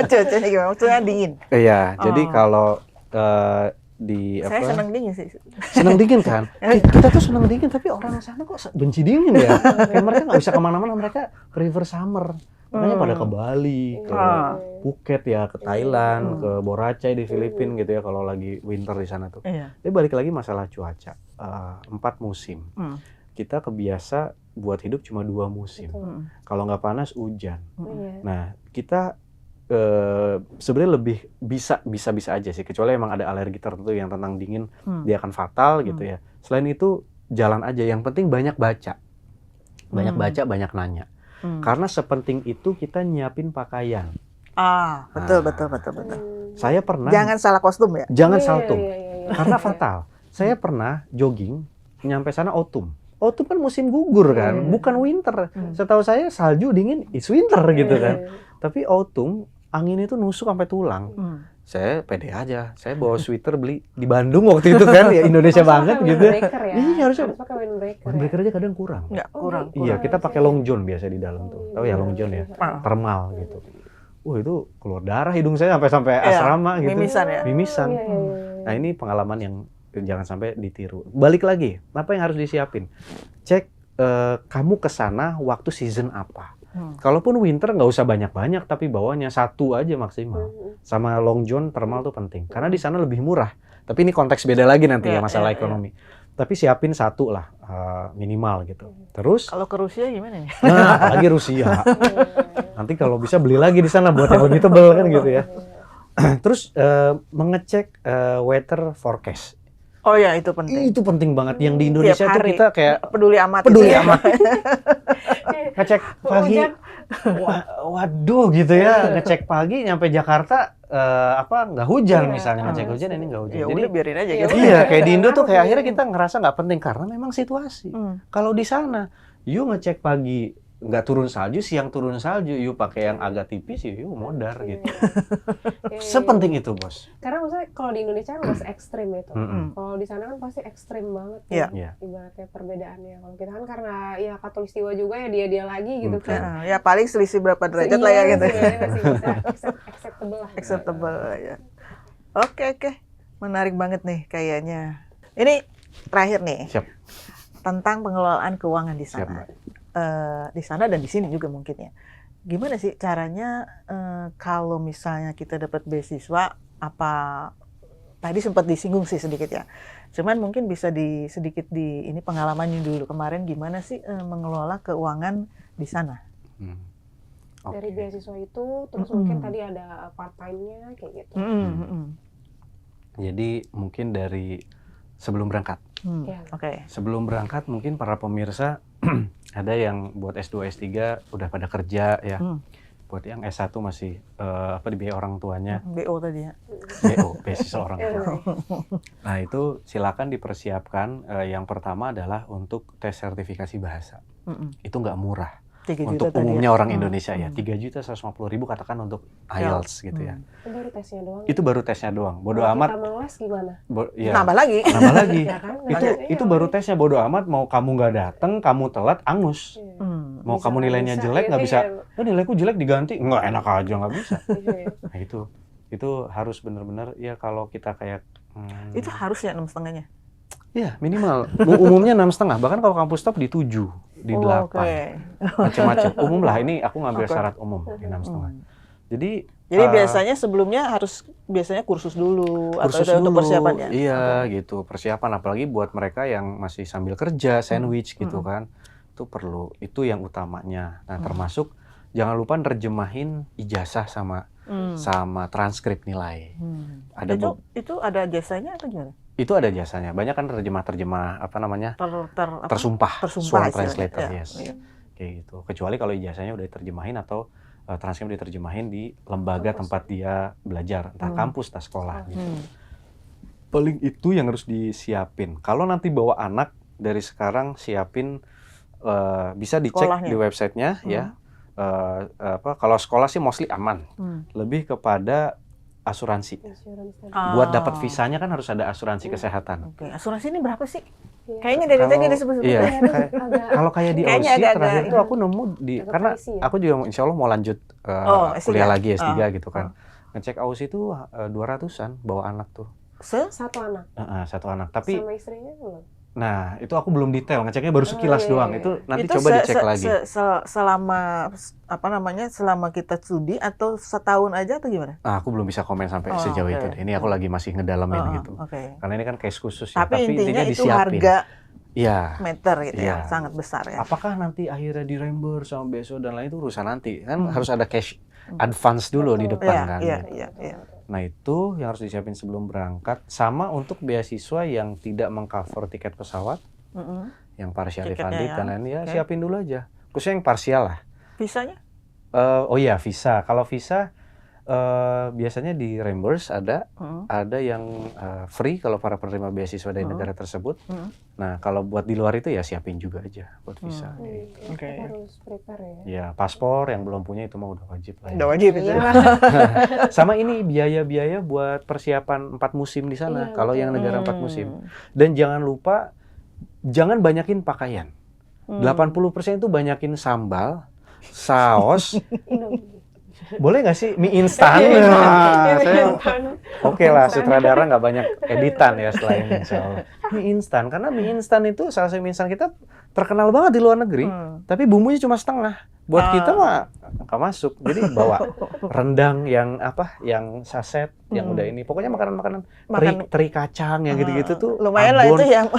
Cuacanya gimana? Maksudnya dingin? Iya, jadi kalau saya senang dingin sih. Senang dingin kan? Kita tuh senang dingin tapi orang sana kok benci dingin ya? Kayak mereka nggak bisa kemana-mana, mereka prefer summer. Makanya pada ke Bali, ke Phuket ya, ke Thailand, ke Boracay di Filipina gitu ya kalau lagi winter di sana tuh. Jadi balik lagi masalah cuaca, 4 musim. Kita kebiasa buat hidup cuma 2 musim. Kalau nggak panas hujan. Nah kita sebenarnya lebih bisa aja sih, kecuali emang ada alergi tertentu yang tentang dingin dia akan fatal gitu ya. Selain itu jalan aja, yang penting banyak baca, banyak nanya. Karena sepenting itu kita nyiapin pakaian. Betul. Saya pernah. Jangan salah kostum ya. Jangan saltum, karena fatal. Saya pernah jogging nyampe sana autumn. Autumn kan musim gugur kan, bukan winter. Setahu saya salju dingin, it's winter gitu kan. Tapi autumn angin itu nusuk sampai tulang. Saya pede aja, saya bawa sweater beli di Bandung waktu itu kan, ya Indonesia banget gitu. Iya harusnya pakai windbreaker. Windbreaker aja kadang kurang. Nggak kurang. Iya kita pakai long john biasa di dalam tuh. Tahu ya long john ya, thermal gitu. Itu keluar darah hidung saya sampai asrama gitu. Mimisan. Nah ini pengalaman yang jangan sampai ditiru. Balik lagi, apa yang harus disiapin? Cek kamu kesana waktu season apa. Kalaupun winter nggak usah banyak-banyak, tapi bawanya 1 aja maksimal. Sama long john thermal tuh penting, karena di sana lebih murah. Tapi ini konteks beda lagi nanti ya masalah ekonomi. Tapi siapin 1 lah minimal gitu. Terus? Kalau ke Rusia gimana ya? Nah, apalagi Rusia. Nanti kalau bisa beli lagi di sana buat yang lebih tebal kan gitu ya. Terus mengecek weather forecast. Oh ya itu penting. Itu penting banget. Yang di Indonesia tuh kita kayak peduli amat. Ngecek pagi. Waduh gitu ya. Ngecek pagi nyampe Jakarta nggak hujan misalnya, ngecek hujan ini nggak hujan. Ya, jadi udah biarin aja gitu. Iya kayak di Indo tuh kayak akhirnya kita ngerasa nggak penting karena memang situasi. Kalau di sana, you ngecek pagi nggak turun salju, siang turun salju, you pakai yang agak tipis, you modar gitu. Sepenting itu bos. Karena maksudnya kalau di Indonesia kan masih ekstrim itu. Kalau di sana kan pasti ekstrim banget. Ibaratnya perbedaannya. Kalau kita kan karena ya katulistiwa juga ya dia lagi gitu kan. Ya paling selisih berapa derajat lah ya gitu. Masih bisa acceptable ya. Oke. Menarik banget nih kayaknya. Ini terakhir nih. Siap. Tentang pengelolaan keuangan di sana. Siap, di sana dan di sini juga mungkin ya. Gimana sih caranya kalau misalnya kita dapat beasiswa, apa tadi sempat disinggung sih sedikit ya. Cuman mungkin bisa sedikit ini pengalamannya dulu kemarin gimana sih mengelola keuangan di sana. Dari beasiswa itu, terus mungkin tadi ada part time-nya kayak gitu. Jadi mungkin dari sebelum berangkat. Sebelum berangkat mungkin para pemirsa ada yang buat S2, S3 udah pada kerja ya. Buat yang S1 masih dibiayai orang tuanya. BO tadi ya. BO, beasiswa orang tua. Nah itu silakan dipersiapkan. Yang pertama adalah untuk tes sertifikasi bahasa. Itu nggak murah. Untuk umumnya orang Indonesia ya, 3.150.000 katakan untuk IELTS gitu ya. Itu baru tesnya doang. Itu baru tesnya doang. Bodo amat. Kita mau les gimana? Ya, nambah lagi. Nambah lagi. Ya kan? Itu baru tesnya, bodo amat. Mau kamu nggak datang, kamu telat, angus. Mau Bisa, kamu nilainya jelek nggak bisa. Nilaiku jelek diganti, nggak enak aja nggak bisa. Nah itu harus benar-benar ya kalau kita kayak. Itu harus ya 6,5-nya. Iya minimal. Umumnya 6,5. Bahkan kalau kampus top di 7, di 8. Macam-macam. Umum lah. Ini aku ngambil syarat umum di 6,5. Jadi biasanya sebelumnya biasanya kursus dulu atau untuk persiapan ya? Iya gitu, persiapan apalagi buat mereka yang masih sambil kerja, sandwich gitu kan. Itu perlu, itu yang utamanya. Nah, termasuk jangan lupa nerjemahin ijazah sama transkrip nilai. Itu ada jasanya atau gimana? Itu ada jasanya. Banyak kan terjemah tersumpah sworn translator, yes. Kayak gitu. Kecuali kalau ijazahnya udah diterjemahin atau transkrip diterjemahin di lembaga tempat dia belajar, entah kampus, entah sekolah gitu. Paling itu yang harus disiapin. Kalau nanti bawa anak dari sekarang siapin bisa dicek sekolahnya. di websitenya ya. Kalau sekolah sih mostly aman. Lebih kepada asuransi. Buat dapat visanya kan harus ada asuransi kesehatan. Asuransi ini berapa sih? Kayaknya dari tadi disebut-sebut. Iya. Kalau kayak di Aussie terakhir itu aku nemu karena aku juga insya Allah mau lanjut kuliah lagi S3 gitu kan. Ngecek Aussie itu 200-an bawa anak tuh. Satu anak? Satu anak. Tapi sama istrinya belum? Nah, itu aku belum detail, ngeceknya baru sekilas doang. Itu nanti coba dicek lagi. Selama kita studi atau setahun aja atau gimana? Aku belum bisa komen sampai sejauh itu deh. Ini aku lagi masih ngedalamin gitu. Karena ini kan case khusus ya. Tapi intinya itu harga meter gitu ya, sangat besar ya. Apakah nanti akhirnya di reimburse sama BSO dan lain itu urusan nanti. Kan harus ada cash advance dulu di depan kan. Iya. Nah itu yang harus disiapin sebelum berangkat. Sama untuk beasiswa yang tidak mengcover tiket pesawat, yang partially funded dan lain ya siapin dulu aja. Khususnya yang parsial lah. Visanya? Visa. Kalau visa biasanya di reimburse ada yang free kalau para penerima beasiswa dari negara tersebut. Nah kalau buat di luar itu ya siapin juga aja buat visa. Harus prepare ya. Ya paspor yang belum punya itu mah udah wajib lah. Udah wajib itu. Sama ini biaya-biaya buat persiapan 4 musim di sana. Kalau yang negara 4 musim. Dan jangan lupa jangan banyakin pakaian. 80% itu banyakin sambal, saus. Boleh nggak sih mie instan? Oke lah, sutradara nggak banyak editan ya selain insya Allah. Mie instan, karena mie instan itu salah satu mie instan kita terkenal banget di luar negeri, tapi bumbunya cuma setengah. Buat kita mah nggak masuk. Jadi bawa rendang yang saset, yang udah ini. Pokoknya makanan teri kacang yang gitu-gitu tuh. Lumayan lah itu yang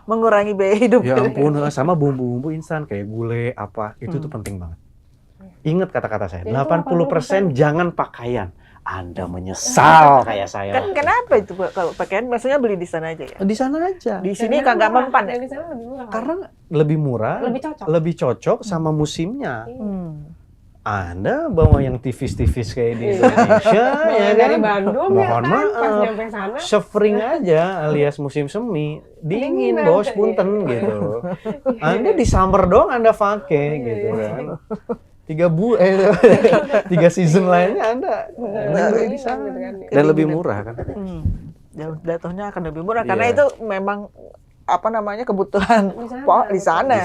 mengurangi biaya hidup. Ya ampun, sama bumbu-bumbu instan kayak gulai itu tuh penting banget. Ingat kata-kata saya, 80% jangan pakaian. Anda menyesal kayak saya. Kan kenapa itu kalau pakaian biasanya beli di sana aja ya? Di sana aja. Di sini kagak mempan ya? Di sana lebih murah. Karena lebih murah, lebih cocok sama musimnya. Anda bawa yang tipis-tipis kayak di Indonesia ya kan? Dari Bandung mohon maaf, pas nyampe sana shivering aja alias musim semi, dingin bos, punten gitu. Anda di summer doang Anda pakai gitu kan. 3 season lainnya Anda beli di sana dan lebih murah kan. Jatuhnya akan lebih murah karena itu memang kebutuhan di sana.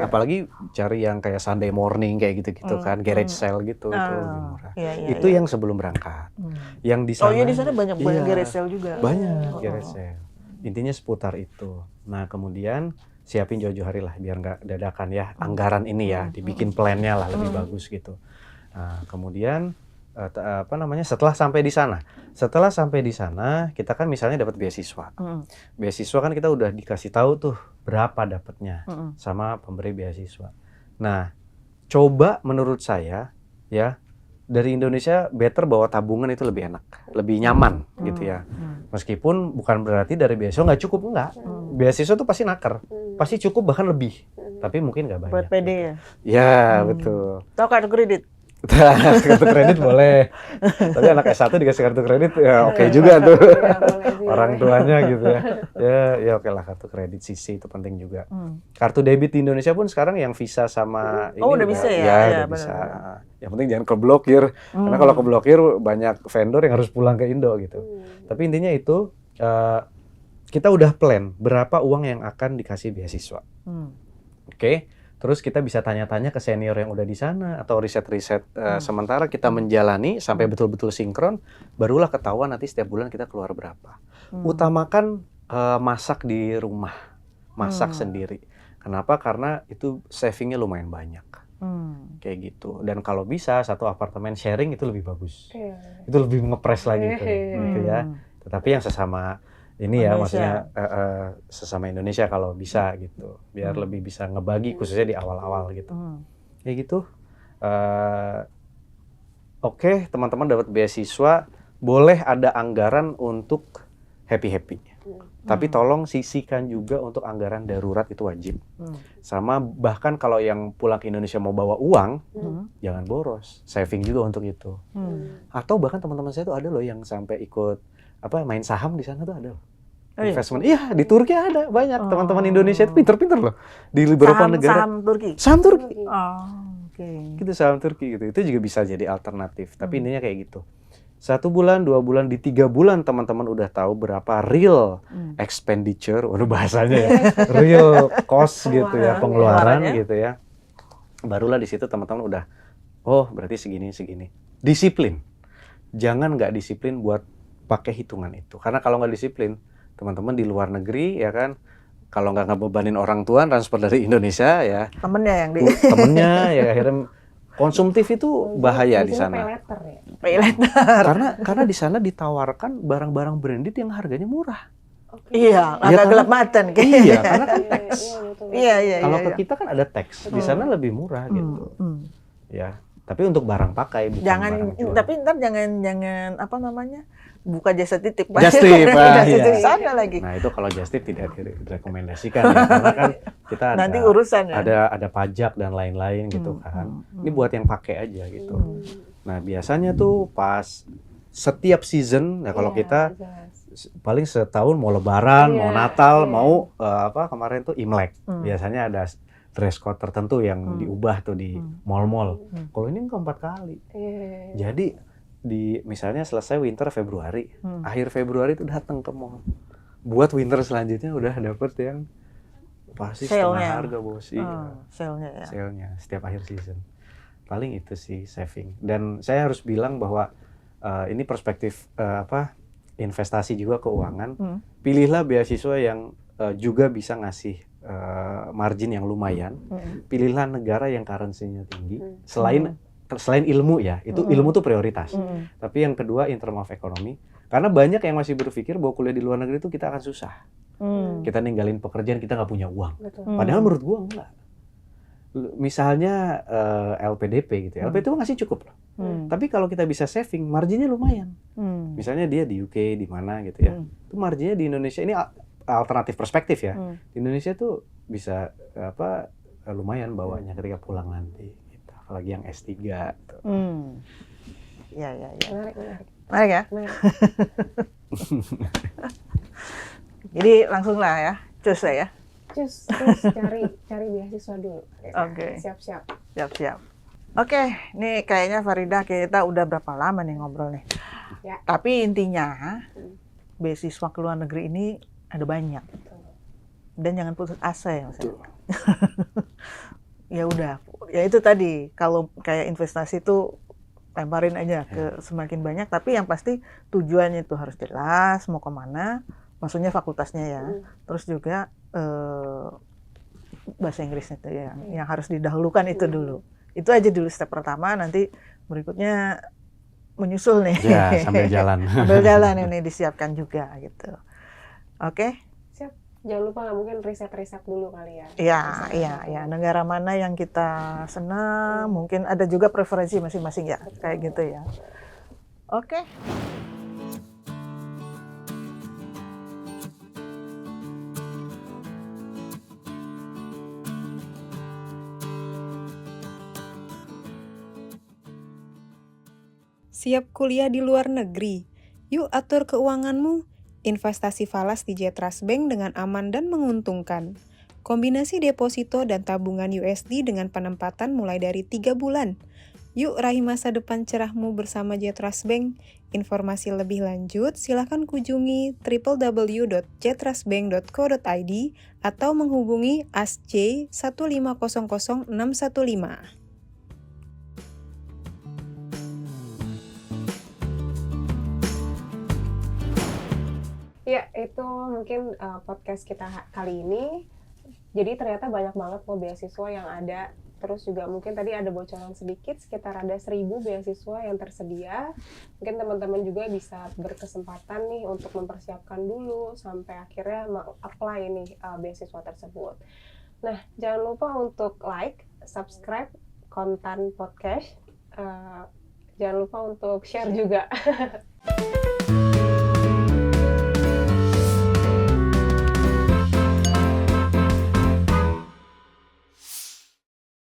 Apalagi cari yang kayak Sunday morning kayak gitu-gitu kan, garage sale gitu itu lebih murah. Itu yang sebelum berangkat. Yang di sana. Di sana banyak garage sale juga. Banyak garage sale. Intinya seputar itu. Nah, kemudian siapin jauh-jauh hari lah biar nggak dadakan ya anggaran ini ya, dibikin plannya lah lebih bagus gitu. Nah, kemudian setelah sampai di sana, kita kan misalnya dapat beasiswa. Beasiswa kan kita udah dikasih tahu tuh berapa dapatnya sama pemberi beasiswa. Nah, coba menurut saya ya, dari Indonesia better bawa tabungan itu lebih enak, lebih nyaman gitu ya. Meskipun bukan berarti dari beasiswa nggak cukup, enggak. Beasiswa tuh pasti naker, pasti cukup bahkan lebih. Tapi mungkin nggak banyak. Buat PD ya? Ya, betul. Tahu kartu kredit? Kartu kredit boleh. Tapi anak S1 dikasih kartu kredit ya oke juga tuh. Orang tuanya gitu ya. Ya oke lah, kartu kredit CC itu penting juga. Kartu debit di Indonesia pun sekarang yang Visa sama ini udah bisa ya? Ya, udah bisa. Yang penting jangan keblokir. Karena kalau keblokir banyak vendor yang harus pulang ke Indo gitu. Tapi intinya itu kita udah plan berapa uang yang akan dikasih beasiswa. Oke. Terus kita bisa tanya-tanya ke senior yang udah di sana atau riset-riset sementara kita menjalani sampai betul-betul sinkron, barulah ketahuan nanti setiap bulan kita keluar berapa. Utamakan masak di rumah, masak sendiri. Kenapa? Karena itu savingnya lumayan banyak. Kayak gitu. Dan kalau bisa satu apartemen sharing itu lebih bagus. Itu lebih ngepres lagi gitu ya. Tetapi yang sesama ini ya, maksudnya sesama Indonesia kalau bisa gitu, biar lebih bisa ngebagi khususnya di awal-awal gitu. Kayak gitu. Oke, teman-teman dapat beasiswa, boleh ada anggaran untuk happy-happy. Tapi tolong sisihkan juga untuk anggaran darurat, itu wajib. Sama bahkan kalau yang pulang ke Indonesia mau bawa uang, jangan boros, saving juga untuk itu. Atau bahkan teman-teman saya tuh ada loh yang sampai ikut main saham di sana tuh ada loh. Investment. Iya, di Turki ada banyak teman-teman Indonesia itu pinter-pinter loh. Di beberapa negara. Saham Turki. Saham Turki. Oke. Gitu, saham Turki gitu. Itu juga bisa jadi alternatif. Tapi intinya kayak gitu. 1 bulan, 2 bulan, di 3 bulan teman-teman udah tahu berapa real expenditure, waduh bahasanya ya, real cost gitu ya, pengeluaran gitu ya. Barulah di situ teman-teman udah, oh berarti segini. Disiplin. Jangan nggak disiplin buat pakai hitungan itu. Karena kalau nggak disiplin, teman-teman di luar negeri ya kan, kalau nggak ngebebanin orang tua transfer dari Indonesia ya temennya ya akhirnya konsumtif itu bahaya di sana. Pay letter. Karena di sana ditawarkan barang-barang branded yang harganya murah. Iya, agak gelap mata nih. Iya, karena kan tax. Iya. Kalau ke kita kan ada tax, di sana lebih murah gitu. Ya, tapi untuk barang pakai bukan barang jual. Tapi ntar jangan buka jasa titip. Just tip, sana lagi. Nah itu kalau just tip tidak direkomendasikan ya, karena kan kita nanti urusan ya. Ada pajak dan lain-lain gitu kan. Ini buat yang pakai aja gitu. Nah biasanya tuh pas setiap season, nah kalau kita paling setahun mau Lebaran, mau Natal, mau kemarin tuh Imlek, biasanya ada dress code tertentu yang diubah tuh di mall-mall. Kalau ini 4 kali. Jadi misalnya selesai winter Februari, akhir Februari itu datang ke mall. Buat winter selanjutnya udah dapet yang pasti setengah harga bos. Sale-nya setiap akhir season. Paling itu sih saving. Dan saya harus bilang bahwa ini perspektif investasi juga keuangan. Pilihlah beasiswa yang juga bisa ngasih margin yang lumayan. Pilihlah negara yang currency-nya tinggi. Selain ilmu ya, itu ilmu tuh prioritas. Tapi yang kedua in term of economy, karena banyak yang masih berpikir bahwa kuliah di luar negeri itu kita akan susah. Kita ninggalin pekerjaan, kita nggak punya uang. Padahal menurut gua enggak. Misalnya LPDP gitu ya, LPDP itu masih cukup loh. Tapi kalau kita bisa saving, marginnya lumayan. Misalnya dia di UK, di mana gitu ya, itu marginnya di Indonesia, ini alternatif perspektif ya. Di Indonesia tuh bisa lumayan bawanya ketika pulang nanti. Apalagi yang S3 tuh. Iya. Menarik ya? Jadi langsung lah ya, cus lah ya. Cus cari beasiswa dulu. Oke. Siap-siap. Oke, nih kayaknya Farida kita udah berapa lama nih ngobrol nih. Ya. Tapi intinya beasiswa ke luar negeri ini ada banyak. Dan jangan putus asa ya maksudnya. Ya udah, ya itu tadi kalau kayak investasi itu lemparin aja ke semakin banyak, tapi yang pasti tujuannya itu harus jelas mau kemana, maksudnya fakultasnya ya, terus juga bahasa Inggris itu yang harus didahulukan itu dulu. Itu aja dulu step pertama, nanti berikutnya menyusul nih. Ya, sambil jalan. Sambil jalan ini disiapkan juga gitu. Oke. Siap. Jangan lupa mungkin riset-riset dulu kali ya. Iya. Negara mana yang kita senang, mungkin ada juga preferensi masing-masing ya, kayak gitu ya. Oke. Siap kuliah di luar negeri? Yuk atur keuanganmu. Investasi falas di Jet Trust Bank dengan aman dan menguntungkan. Kombinasi deposito dan tabungan USD dengan penempatan mulai dari 3 bulan. Yuk raih masa depan cerahmu bersama Jet Trust Bank. Informasi lebih lanjut silahkan kunjungi www.jettrustbank.co.id atau menghubungi ASJ 1500615. Ya, itu mungkin podcast kita kali ini. Jadi ternyata banyak banget loh beasiswa yang ada. Terus juga mungkin tadi ada bocoran sedikit, sekitar ada 1.000 beasiswa yang tersedia. Mungkin teman-teman juga bisa berkesempatan nih untuk mempersiapkan dulu sampai akhirnya apply nih beasiswa tersebut. Nah, jangan lupa untuk like, subscribe konten podcast. Jangan lupa untuk share juga.